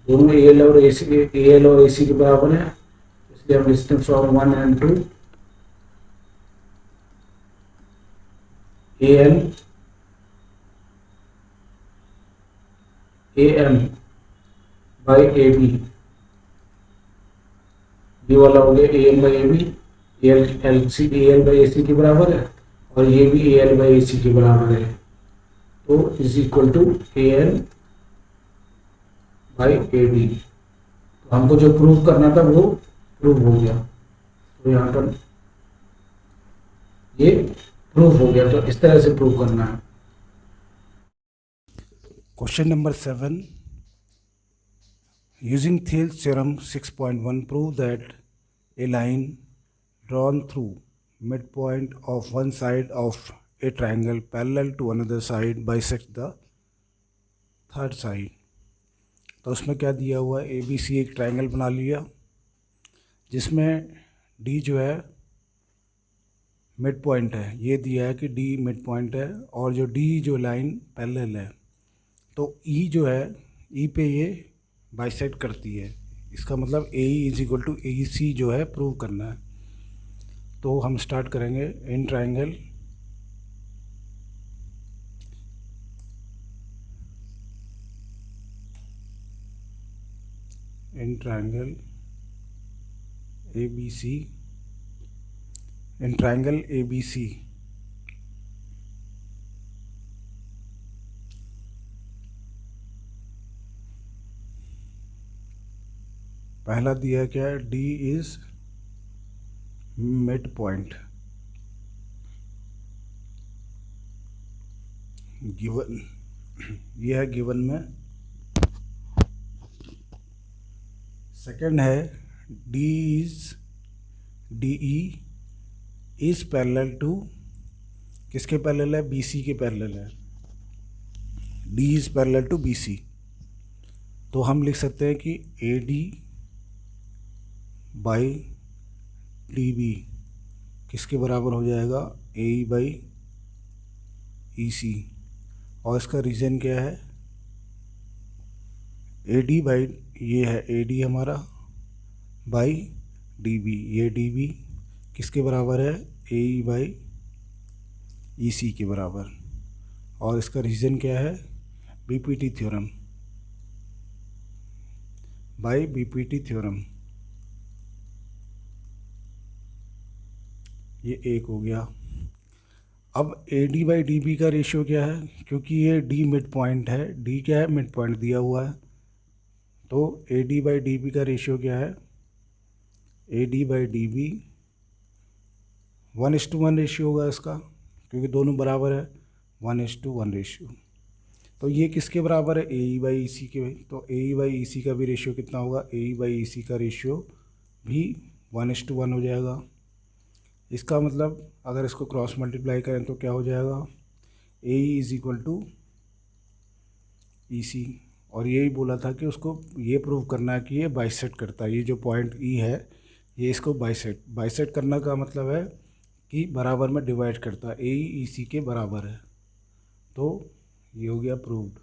[SPEAKER 1] दोनों AL और AC के बराबर है, इसलिए हम लिखते हैं from 1 and 2 AM by AB ये वाला हो गया A L by A B, L C A L by A C के बराबर है, और ये भी ए एल बाई ए सी के बराबर है, तो is equal to A L by A D. तो हमको जो प्रूव करना था वो प्रूव हो गया, तो यहाँ पर ये प्रूव हो गया। तो इस तरह से प्रूव करना है। Question number 7, using Thales theorem 6.1 prove that a line drawn through midpoint of one side of a triangle parallel to another side bisects the third side। तो उसमें क्या दिया हुआ है, ए बी सी एक ट्रायंगल बना लिया जिसमें डी जो है मिड पॉइंट है, ये दिया है कि डी मिड पॉइंट है, और जो डी जो लाइन पैरेलल है, तो ई जो है ई पे ये बाइसेक्ट करती है। इसका मतलब A is equal to A C जो है प्रूव करना है। तो हम स्टार्ट करेंगे in triangle A B C, in triangle A B C पहला दिया क्या है, D is mid point given, यह है गिवन में। सेकंड है D E is parallel to, किसके पैरेलल है, बी सी के पैरेलल है, D is parallel to B C. तो हम लिख सकते हैं कि A D by D B किसके बराबर हो जाएगा, ए ई बाई ई सी। और इसका रीज़न क्या है, ए डी बाई, ये है ए डी हमारा, बाई डी बी, ये डी बी किसके बराबर है, A E by E C के बराबर। और इसका रीज़न क्या है, B P T theorem, by B P T theorem. ये एक हो गया। अब A D by D B का रेशियो क्या है, क्योंकि ये डी मिड पॉइंट है, डी क्या है, मिड पॉइंट दिया हुआ है, तो A D by D B का रेशियो क्या है, A D by D B 1:1 ratio होगा इसका, क्योंकि दोनों बराबर है, 1:1 रेशियो। तो ये किसके बराबर है, A E by E C के। तो ए ई बाई ई सी का भी रेशियो कितना होगा, ए ई बाई ई सी का रेशियो भी 1:1 हो जाएगा। इसका मतलब अगर इसको क्रॉस मल्टीप्लाई करें तो क्या हो जाएगा, ए ई is equal to E C. और यही बोला था कि उसको ये प्रूव करना है कि ये बाइसेक्ट करता है, ये जो पॉइंट ई है ये इसको बाइसेक्ट करना का मतलब है कि बराबर में डिवाइड करता है, ए ई सी के बराबर है। तो ये हो गया प्रूव्ड,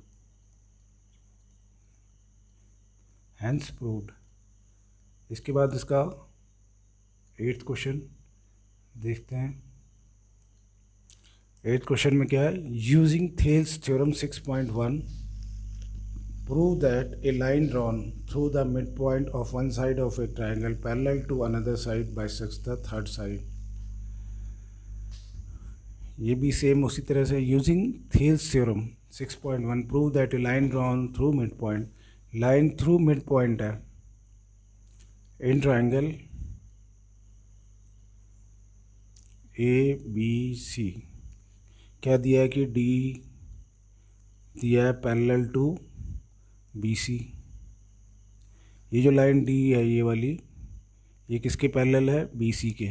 [SPEAKER 1] हैंस प्रूव्ड। इसके बाद इसका 8th क्वेश्चन देखते हैं। 8th क्वेश्चन में क्या है, using Thales theorem 6.1 prove that a line drawn through the mid point of one side of a triangle parallel to another side bisects the third side. ये भी सेम उसी तरह से, using Thales theorem 6.1 prove that a line drawn through mid point, line through mid point है in triangle A B सी, क्या दिया है कि डी दिया है पैरेलल टू बी सी। ये जो लाइन डी है ये वाली, ये किसके पैरेलल है, बी सी के।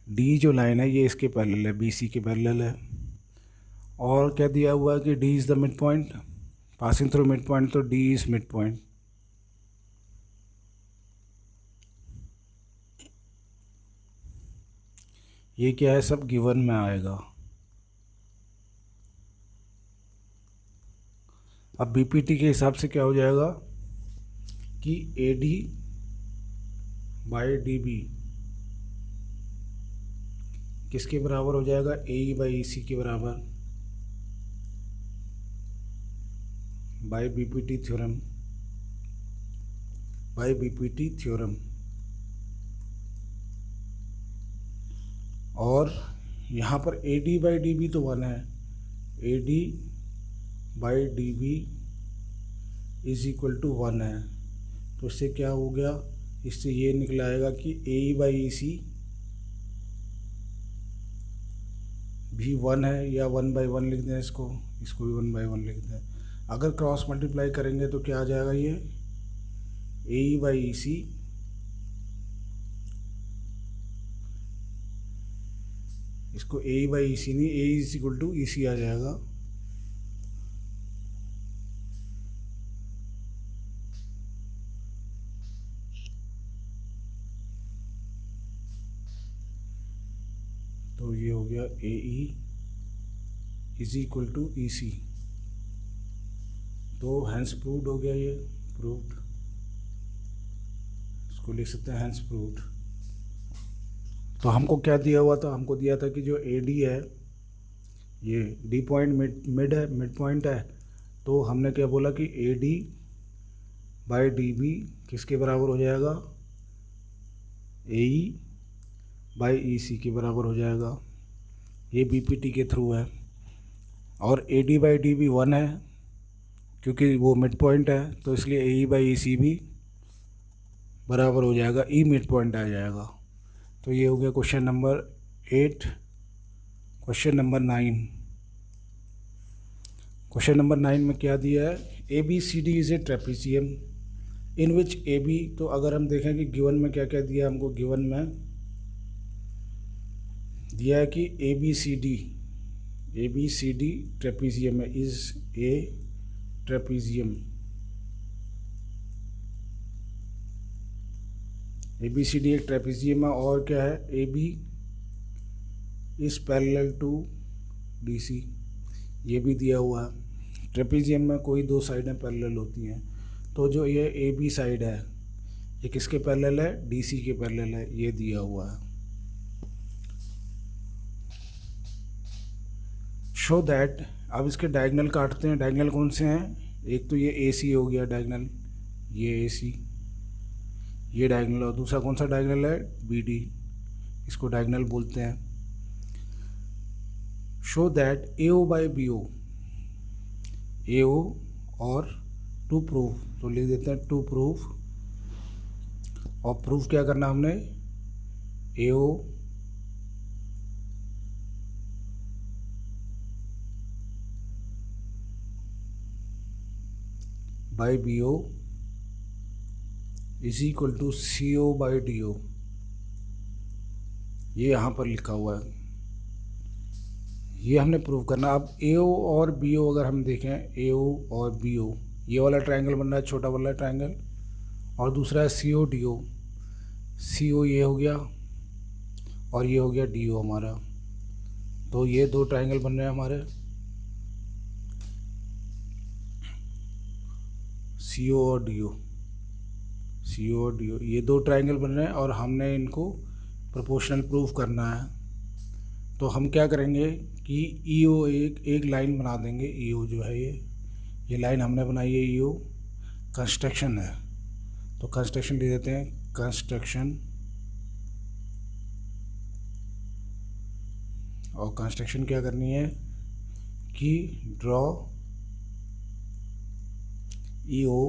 [SPEAKER 1] डी जो लाइन है ये इसके पैरेलल है, बी सी के पैरेलल है। और क्या दिया हुआ है कि D is the mid point, passing through mid point, तो डी इज़ मिड पॉइंट। ये क्या है, सब गिवन में आएगा। अब बीपीटी के हिसाब से क्या हो जाएगा कि A D by D B किसके बराबर हो जाएगा, ए ई बाई ई सी के बराबर, by BPT theorem. By BPT theorem. और यहाँ पर A D by D B तो 1 है, A D by D B is equal to 1 है। तो इससे क्या हो गया, इससे ये निकला आएगा कि ए ई बाई ई सी भी 1 है, या 1/1 लिख दें इसको भी 1/1 लिख दें। अगर क्रॉस मल्टीप्लाई करेंगे तो क्या आ जाएगा, ये ए ई बाई ई सी इसको ए ई बाई ई सी नहीं, ए इज इक्वल टू ई सी आ जाएगा। तो ये हो गया ए ई इज इक्वल टू ई सी। तो हैंस प्रूव्ड हो गया, ये प्रूव्ड, इसको लिख सकते हैं हैंस प्रूव्ड। तो हमको क्या दिया हुआ था, हमको दिया था कि जो ए डी है, ये डी पॉइंट मिड है, मिड पॉइंट है। तो हमने क्या बोला कि A D by D B किसके बराबर हो जाएगा, ए ई बाई ई सी के बराबर हो जाएगा। ये बीपीटी के थ्रू है। और A D by D B 1 है क्योंकि वो मिड पॉइंट है, तो इसलिए ए ई बाई ई सी भी बराबर हो जाएगा, ई मिड पॉइंट आ जाएगा। तो ये हो गया question number 8। Question number 9, question number 9 में क्या दिया है, A B C D is a trapezium in which A B. तो अगर हम देखें कि गिवन में क्या क्या दिया हमको, गिवन में दिया है कि A B C D trapezium है, is a trapezium. A B C D एक ट्रेपीजियम है। और क्या है, A B is parallel to D C, ये भी दिया हुआ है। ट्रेपीजियम में कोई दो साइडें पैरेलल होती हैं, तो जो ये ए बी साइड है ये किसके पैरेलल है, डी सी के पैरेलल है, ये दिया हुआ है। शो दैट, अब इसके डायगनल काटते हैं। डायगनल कौन से हैं, एक तो ये ए सी हो गया डायगनल, ये ए सी, ये डायगनल। और दूसरा कौन सा डायगनल है, बी डी, इसको डायगनल बोलते हैं। Show that A O by B O, A O और टू प्रूव, तो लिख देते हैं टू प्रूव। और प्रूफ क्या करना हमने, A O by B O is equal to C O by D O, ये यहाँ पर लिखा हुआ है, ये हमने प्रूव करना। अब ए ओ और बी ओ अगर हम देखें, ए ओ और बी ओ, ये वाला ट्रायंगल बन रहा है, छोटा वाला ट्रायंगल, और दूसरा है सी ओ डी ओ। सी ओ ये हो गया और ये हो गया डी ओ हमारा। तो ये दो ट्रायंगल बन रहे हैं हमारे, सी ओ और डी ओ, सी ओ और डी ओ, ये दो ट्रायंगल बन रहे हैं और हमने इनको प्रोपोर्शनल प्रूफ करना है। तो हम क्या करेंगे कि ई ओ एक लाइन बना देंगे। ई ओ जो है ये लाइन हमने बनाई है, ई ओ कंस्ट्रक्शन है, तो कंस्ट्रक्शन ले देते हैं, कंस्ट्रक्शन। और कंस्ट्रक्शन क्या करनी है कि draw E O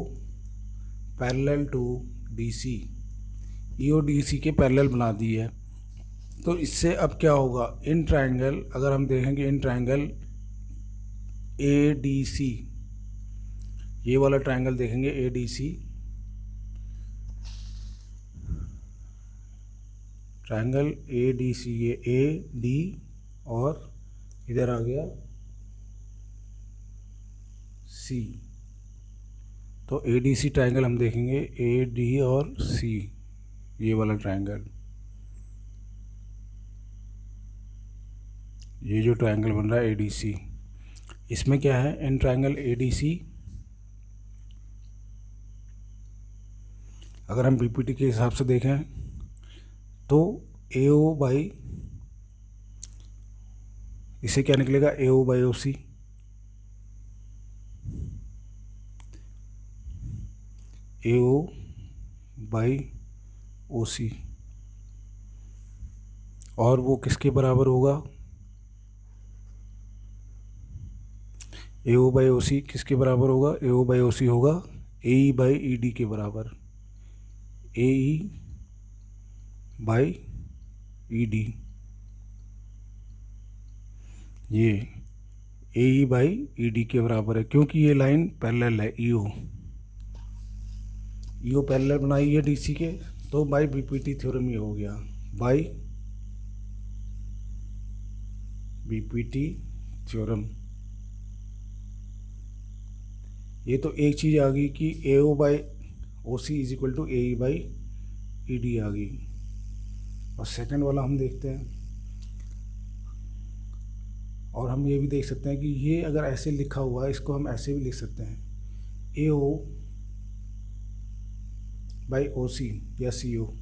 [SPEAKER 1] parallel to D C, E O D C के पैरेलल बना दी है। तो इससे अब क्या होगा, इन ट्रायंगल अगर हम देखेंगे, इन ट्रायंगल ए डी सी, ये वाला ट्रायंगल देखेंगे A D C, triangle A D C, ये ए डी और इधर आ गया सी। तो ए डी सी ट्रायंगल हम देखेंगे, ए डी और सी, ये वाला ट्रायंगल, ये जो ट्रायंगल बन रहा है ए डी सी, इसमें क्या है, इन ट्रायंगल ए डी सी अगर हम बीपीटी के हिसाब से देखें तो ए ओ बाई, इसे क्या निकलेगा, ए O by O C, A O by O C, और वो किसके बराबर होगा, ए ओ बाई ओ सी किसके बराबर होगा, ए ओ बाई ओ सी होगा ए ई बाई ई डी के बराबर, ए ई बाई ई डी, ये A E by E D के बराबर है, क्योंकि ये लाइन पैरेलल है, ई ओ पैरेलल बनाई है डी सी के, तो by B P T theorem ये हो गया, by B P T theorem. ये तो एक चीज़ आ गई कि A O by O C is equal to A E by E D आ गई। और सेकंड वाला हम देखते हैं, और हम ये भी देख सकते हैं कि ये अगर ऐसे लिखा हुआ है, इसको हम ऐसे भी लिख सकते हैं, ए ओ बाई ओ सी या सी ओ।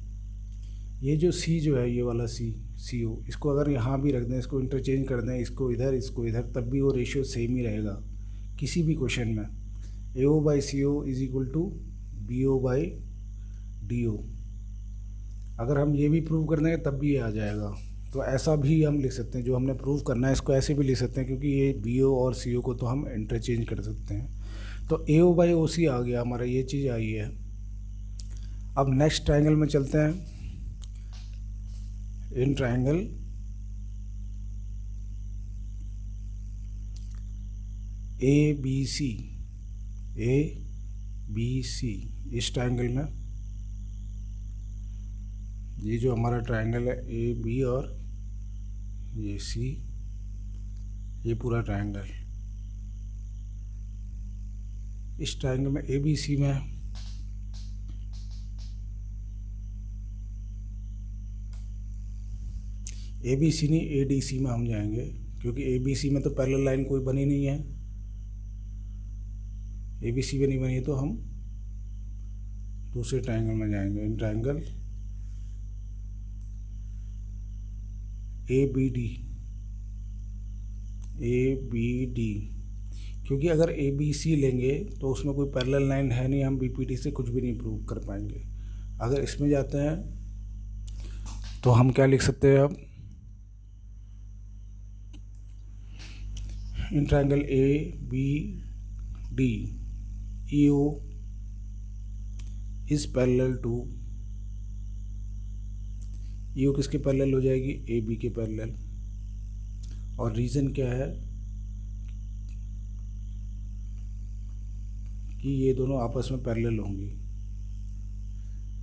[SPEAKER 1] ये जो सी जो है, ये वाला सी ओ, इसको अगर यहाँ भी रख दें, इसको इंटरचेंज कर दें, इसको इधर इसको इधर, तब भी वो रेशियो सेम ही रहेगा किसी भी क्वेश्चन में। A O by C O is equal to B O by D O. अगर हम ये भी प्रूव कर देंगे तब भी ये आ जाएगा। तो ऐसा भी हम लिख सकते हैं, जो हमने प्रूव करना है इसको ऐसे भी लिख सकते हैं, क्योंकि ये बी ओ और सी ओ को तो हम इंटरचेंज कर सकते हैं। तो ए ओ बाई ओ सी आ गया हमारा, ये चीज़ आई है। अब नेक्स्ट ट्रायंगल में चलते हैं। इन ट्रायंगल ए बी सी, इस ट्रायंगल में ये जो हमारा ट्रायंगल है ए बी और ये सी, ये पूरा ट्रायंगल, इस ट्रायंगल में ए बी सी में ए बी सी नहीं ए डी सी में हम जाएंगे, क्योंकि ए बी सी में तो पैरेलल लाइन कोई बनी नहीं है, ए बी सी में नहीं बनी है, तो हम दूसरे ट्रायंगल में जाएंगे। In triangle A B D, क्योंकि अगर ए बी सी लेंगे तो उसमें कोई पैरेलल लाइन है नहीं, हम बी पी डी से कुछ भी नहीं प्रूव कर पाएंगे। अगर इसमें जाते हैं तो हम क्या लिख सकते हैं, अब in triangle A B D E O is parallel to, E O किसके पैरेलल हो जाएगी, ए बी के पैरेलल। और रीज़न क्या है कि ये दोनों आपस में पैरेलल होंगी,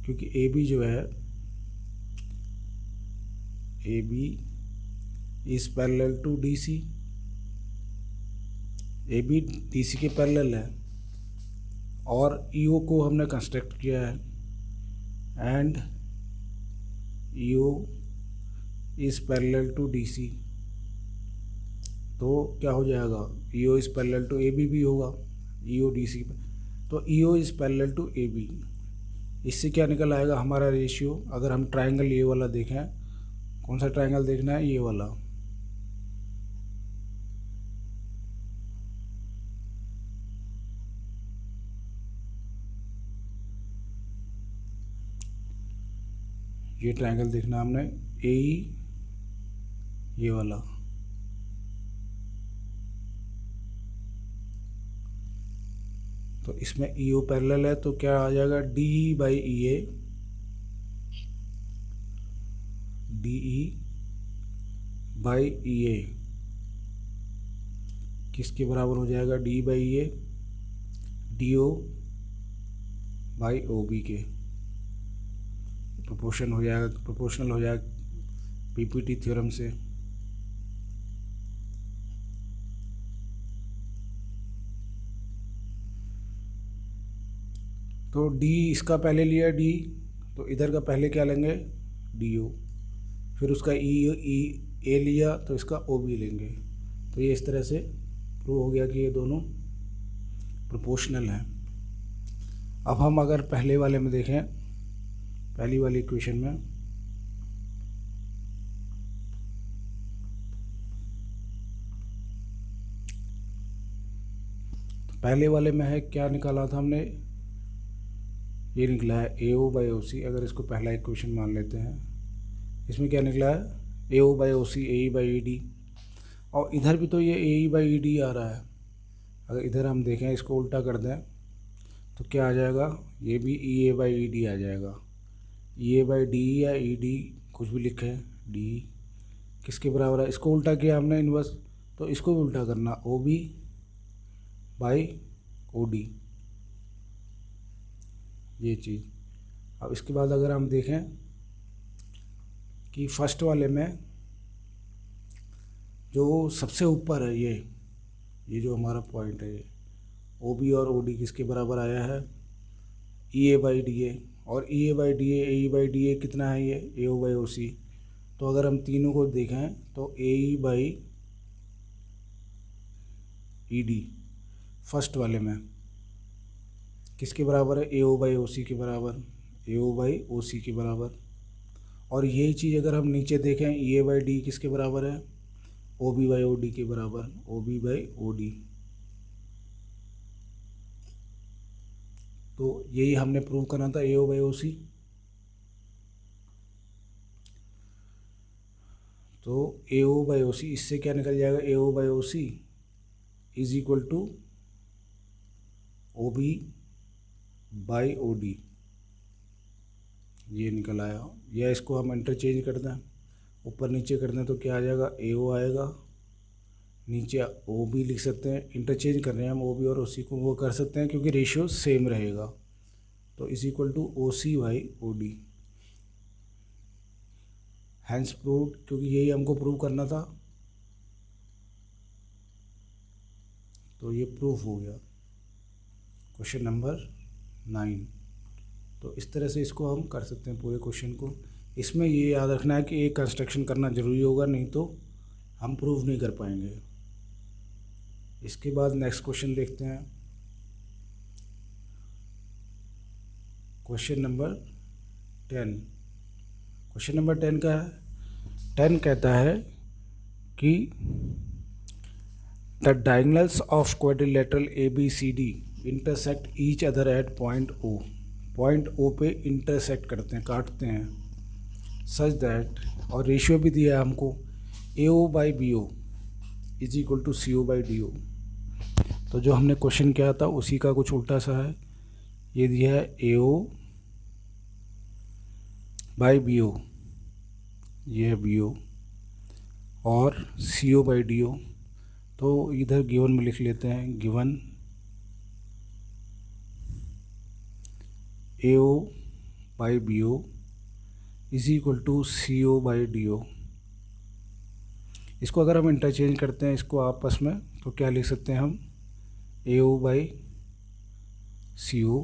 [SPEAKER 1] क्योंकि ए बी जो है, A B is parallel to D C, A B D C के पैरेलल है, और ई ओ को हमने कंस्ट्रक्ट किया है, and E O is parallel to D C. तो क्या हो जाएगा, E O is parallel to A B भी होगा, ई ओ डी सी, तो E O is parallel to A B. इससे क्या निकल आएगा हमारा रेशियो, अगर हम ट्रायंगल ये वाला देखें, कौन सा ट्रायंगल देखना है, ये वाला, ये ट्रायंगल देखना हमने, ए ये वाला, तो इसमें ई ओ पैरेलल है, तो क्या आ जाएगा, D by E A, D E by E A किसके बराबर हो जाएगा, D by E A, D O by O B के प्रोपोर्शनल हो जाएगा पीपीटी थ्योरम से। तो डी इसका पहले लिया डी, तो इधर का पहले क्या लेंगे, डी ओ, फिर उसका ई ए लिया तो इसका ओ बी लेंगे। तो ये इस तरह से प्रूव हो गया कि ये दोनों प्रोपोर्शनल हैं। अब हम अगर पहले वाले में देखें, पहली वाली इक्वेशन में, पहले वाले में है क्या निकाला था हमने, ये निकला है ए ओ बाई ओ सी। अगर इसको पहला इक्वेशन मान लेते हैं, इसमें क्या निकला है, A O by O C A E by E D. और इधर भी तो ये A E by E D आ रहा है। अगर इधर हम देखें, इसको उल्टा कर दें तो क्या आ जाएगा, ये भी ई ए बाई ई डी आ जाएगा। ई ए बाई डी या ई डी कुछ भी लिखें, डी किसके बराबर है, इसको उल्टा किया हमने इन्वर्स, तो इसको भी उल्टा करना, O B by O D, ये चीज़। अब इसके बाद अगर हम देखें कि फर्स्ट वाले में जो सबसे ऊपर है, ये जो हमारा पॉइंट है, ये ओ बी और ओ डी किसके बराबर आया है, ई ए बाई डी ए। और E A by D A E by D A कितना है, ये ए ओ बाई ओ सी। तो अगर हम तीनों को देखें तो ए E by E D first वाले में किसके बराबर है, ए ओ बाई ओ सी के बराबर, ए ओ बाई ओ सी के बराबर। और यही चीज़ अगर हम नीचे देखें, ई ए बाई डी किसके बराबर है, O B by O D के बराबर, O B by O D. तो यही हमने प्रूव करना था, ए ओ बाई ओ सी। तो ए ओ बाई ओ सी, इससे क्या निकल जाएगा, A O by O C is equal to O B by O D, ये निकल आया। या इसको हम इंटरचेंज कर दें, ऊपर नीचे कर दें तो क्या आ जाएगा, ए ओ आएगा, नीचे ओ बी लिख सकते हैं। इंटरचेंज कर रहे हैं हम ओ बी और ओ सी को, वो कर सकते हैं क्योंकि रेशियो सेम रहेगा। तो is equal to O C by O D, hence proved, क्योंकि यही हमको प्रूव करना था। तो ये प्रूफ हो गया क्वेश्चन नंबर 9। तो इस तरह से इसको हम कर सकते हैं पूरे क्वेश्चन को। इसमें ये याद रखना है कि एक कंस्ट्रक्शन करना ज़रूरी होगा, नहीं तो हम प्रूव नहीं कर पाएंगे। इसके बाद नेक्स्ट क्वेश्चन देखते हैं, क्वेश्चन नंबर 10। क्वेश्चन नंबर 10 का है, 10 कहता है कि the diagonals of quadrilateral A B C D intersect each other at point O. Point O पे इंटरसेक्ट करते हैं, काटते हैं, सच दैट, और रेशियो भी दिया है हमको, A O by B O is equal to C O by D O. तो जो हमने क्वेश्चन किया था उसी का कुछ उल्टा सा है। ये दिया है ए ओ बाई बी ओ, ये है बी ओ, और सी ओ बाई डी ओ। तो इधर गिवन में लिख लेते हैं, given A O by B O is equal to C O by D O. इसको अगर हम इंटरचेंज करते हैं इसको आपस में, तो क्या लिख सकते हैं हम, A O by C O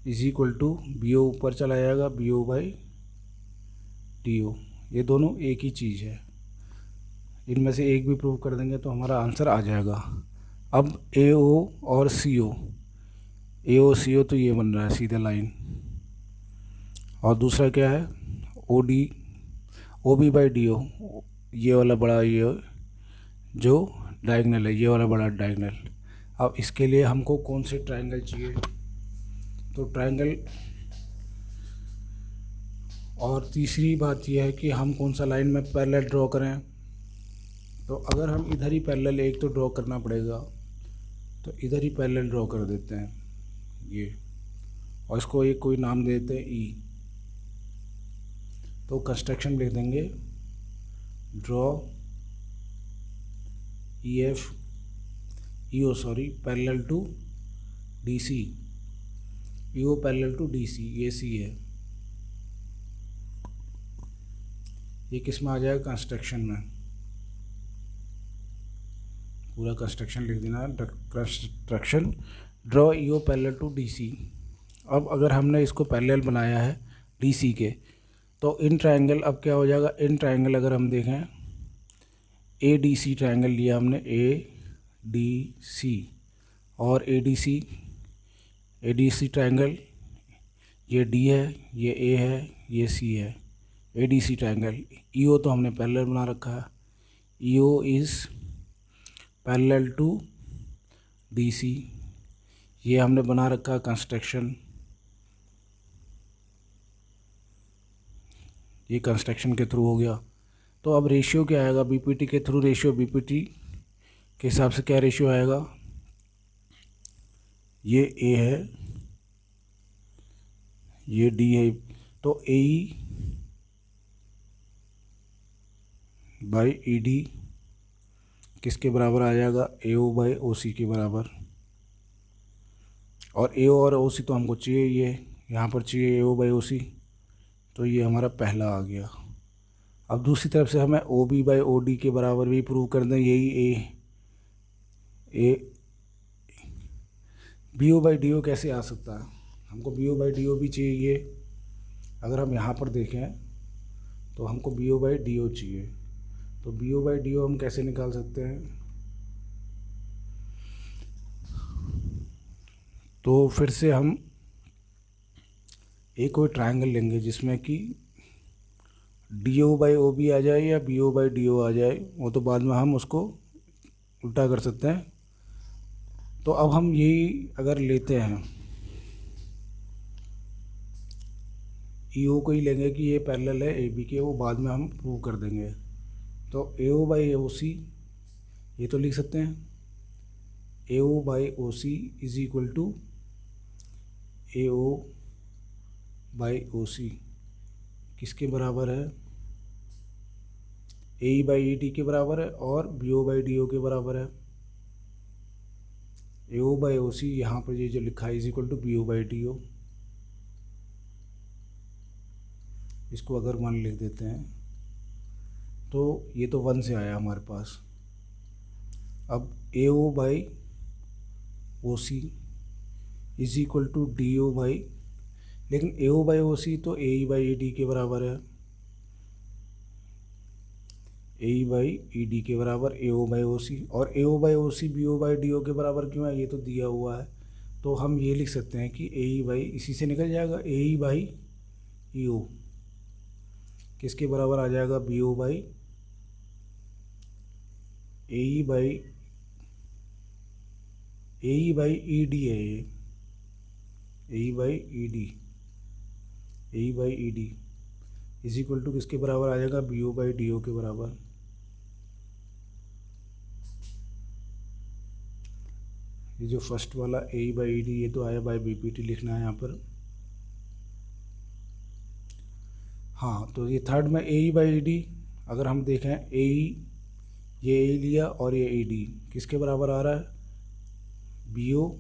[SPEAKER 1] is equal to B O ऊपर चला जाएगा, B O by D O. ये दोनों एक ही चीज़ है, इनमें से एक भी प्रूव कर देंगे तो हमारा आंसर आ जाएगा। अब ए ओ और सी ओ, ए ओ सी ओ तो ये बन रहा है सीधा लाइन, और दूसरा क्या है, O D O B by D O, ये वाला बड़ा, ये जो डायगोनल है, ये वाला बड़ा डायगोनल। अब इसके लिए हमको कौन से ट्रायंगल चाहिए, तो ट्रायंगल, और तीसरी बात यह है कि हम कौन सा लाइन में पैरेलल ड्रॉ करें। तो अगर हम इधर ही पैरेलल एक तो ड्रॉ करना पड़ेगा, तो इधर ही पैरेलल ड्रॉ कर देते हैं ये, और इसको एक कोई नाम दे देते हैं ई। तो कंस्ट्रक्शन लिख देंगे, draw E F E O sorry parallel to D C, E O parallel to D C, ये सी है। ये किस में आ जाएगा, कंस्ट्रक्शन में। पूरा कंस्ट्रक्शन लिख देना, construction draw E O parallel to D C. अब अगर हमने इसको पैरेलल बनाया है डी सी के, तो इन ट्रायंगल अब क्या हो जाएगा, इन ट्रायंगल अगर हम देखें, ए डी सी ट्रायंगल लिया हमने, ए डी सी और ए डी सी ट्रायंगल, ये डी है, ये ए है, ये सी है, ए डी सी ट्रायंगल। ई ओ तो हमने पैरेलल बना रखा है, E O is parallel to D C, ये हमने बना रखा है कंस्ट्रक्शन। ये कंस्ट्रक्शन के थ्रू हो गया। तो अब रेशियो क्या आएगा बीपीटी के थ्रू, रेशियो बीपीटी के हिसाब से क्या रेशियो आएगा, ये ए है, ये डी है, तो ए ई बाई ई डी किसके बराबर आ जाएगा, ए ओ बाई ओ सी के बराबर। और ए ओ और ओ सी तो हमको चाहिए, ये यहाँ पर चाहिए ए ओ बाई ओ सी, तो ये हमारा पहला आ गया। अब दूसरी तरफ से हमें O B by O D के बराबर भी प्रूव कर दें, यही A B O by D O कैसे आ सकता है, हमको B O by D O भी चाहिए। अगर हम यहाँ पर देखें तो हमको B O by D O चाहिए, तो B O by D O हम कैसे निकाल सकते हैं, तो फिर से हम एक कोई ट्रायंगल लेंगे जिसमें कि D O by O B आ जाए या B O by D O आ जाए, वो तो बाद में हम उसको उल्टा कर सकते हैं। तो अब हम यही अगर लेते हैं ई ओ को ही लेंगे कि ये पैरेलल है ए बी के, वो बाद में हम प्रूव कर देंगे। तो ए ओ बाई ओ सी ये तो लिख सकते हैं, A O by O C is equal to A O by O C किसके बराबर है, A E by E D के बराबर है और B O by D O के बराबर है। ए ओ बाई ओ सी यहाँ पर ये जो लिखा है is equal to B O by D O, इसको अगर 1 लिख देते हैं तो ये तो 1 से आया हमारे पास। अब A O by O C is equal to D O by, लेकिन ए ओ बाई ओ सी तो ए ई बाई ई डी के बराबर है, A E by E D के बराबर ए ओ बाई ओ सी, और A O by O C B O by D O के बराबर क्यों है, ये तो दिया हुआ है। तो हम ये लिख सकते हैं कि ए ई बाई, इसी से निकल जाएगा ए ई बाई ई ओ किसके बराबर आ जाएगा, B O by A E by E D है, ये A E by E D, A E by E D is equal to किसके बराबर आ जाएगा, B O by D O के बराबर। ये जो फर्स्ट वाला ए ई बाई ई डी ये तो आया बाई बी पी टी लिखना है यहाँ पर। हाँ, तो ये थर्ड में ए ई बाई ई डी अगर हम देखें, ए ई ये ए लिया और ये ए डी किसके बराबर आ रहा है, बी ओ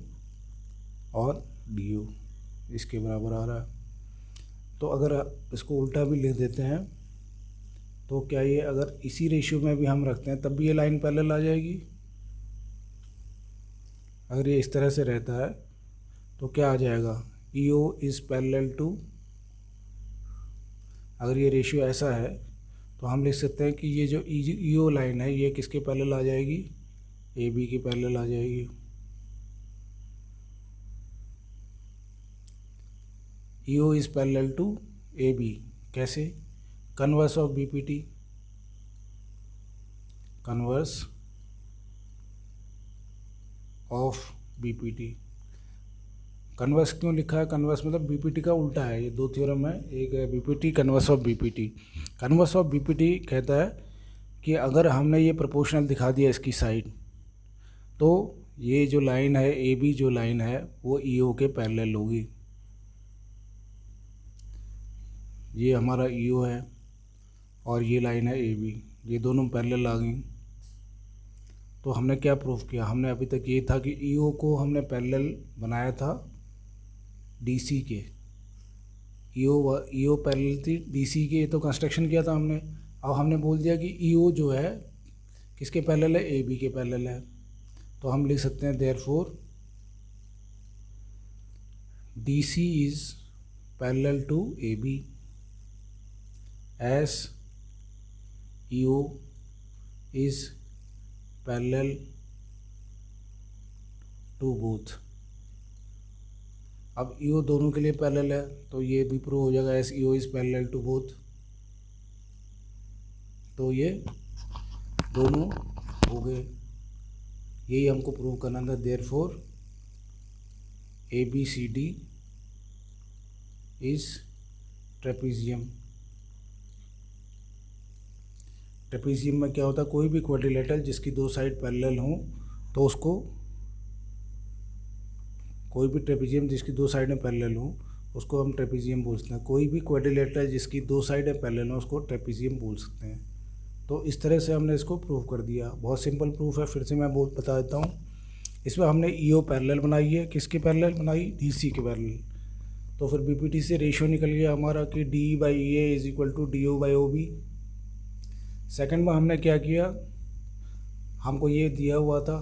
[SPEAKER 1] और डी ओ इसके बराबर आ रहा है। तो अगर इसको उल्टा भी लिख देते हैं तो क्या ये अगर इसी रेशियो में भी हम रखते हैं तब भी ये लाइन पैरेलल आ जाएगी। अगर ये इस तरह से रहता है तो क्या आ जाएगा, E O is parallel to, अगर ये रेशियो ऐसा है तो हम लिख सकते हैं कि ये जो ई ओ लाइन है ये किसके पैरेलल आ जाएगी, ए बी के पैरेलल आ जाएगी। E O is parallel to A B कैसे, converse of B P T, converse of B P T. Converse क्यों लिखा है, कन्वर्स मतलब बी पी टी का उल्टा है, ये दो थ्योरम है, एक है B P T, converse of B P T. Converse of B P T कहता है कि अगर हमने ये प्रोपोर्शनल दिखा दिया इसकी साइड, तो ये जो लाइन है ए बी जो लाइन है वो ई ओ के पैरेलल होगी। ये हमारा ई ओ है और ये लाइन है ए बी, ये दोनों पैरेलल आ गई। तो हमने क्या प्रूफ किया, हमने अभी तक ये था कि ई ओ को हमने पैरेलल बनाया था डी सी के, ई ओ पैरेलल थी डी सी के, तो कंस्ट्रक्शन किया था हमने। अब हमने बोल दिया कि ई ओ जो है किसके पैरेलल है, ए बी के पैरेलल है। तो हम लिख सकते हैं therefore D C is parallel to A B as EO is parallel to both। अब EO दोनों के लिए पैरेलल है तो ये भी प्रूव हो जाएगा as EO is parallel to both, तो ये दोनों हो गए, यही हमको प्रूव करना था। Therefore ABCD is trapezium. Trapezium में क्या होता है, कोई भी क्वाड्रिलेटरल जिसकी दो साइड पैरेलल हों तो उसको, कोई भी ट्रेपीजियम जिसकी दो साइडें पैरेलल हों उसको हम ट्रेपीजियम बोलते हैं। कोई भी क्वाड्रिलेटरल जिसकी दो साइडें पैरेलल हों उसको ट्रेपीजियम बोल सकते हैं। तो इस तरह से हमने इसको प्रूव कर दिया। बहुत सिंपल प्रूफ है, फिर से मैं बता देता हूँ। इसमें हमने ईओ पैरेलल बनाई है, किसके पैरेलल बनाई, डीसी के पैरेलल। तो फिर बीपीटी से रेशियो निकल गया हमारा कि D by A is equal to D O by O B. Second में हमने क्या किया, हमको ये दिया हुआ था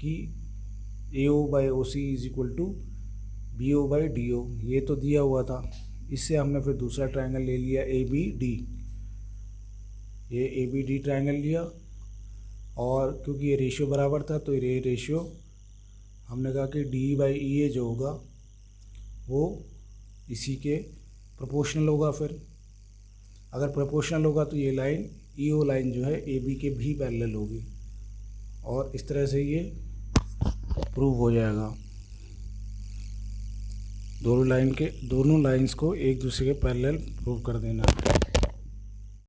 [SPEAKER 1] कि A O by O C is equal to B O by D O, ये तो दिया हुआ था। इससे हमने फिर दूसरा ट्रायंगल ले लिया ए बी डी, ये ए बी डी ट्रायंगल लिया, और क्योंकि ये रेशियो बराबर था तो ये रेशियो हमने कहा कि डी बाई ई ए जो होगा वो इसी के प्रोपोर्शनल होगा। फिर अगर प्रोपोर्शनल होगा तो ये लाइन ई ओ लाइन जो है ए बी के भी पैरेलल होगी, और इस तरह से ये प्रूव हो जाएगा। दोनों लाइन्स को एक दूसरे के पैरेलल प्रूव कर देना।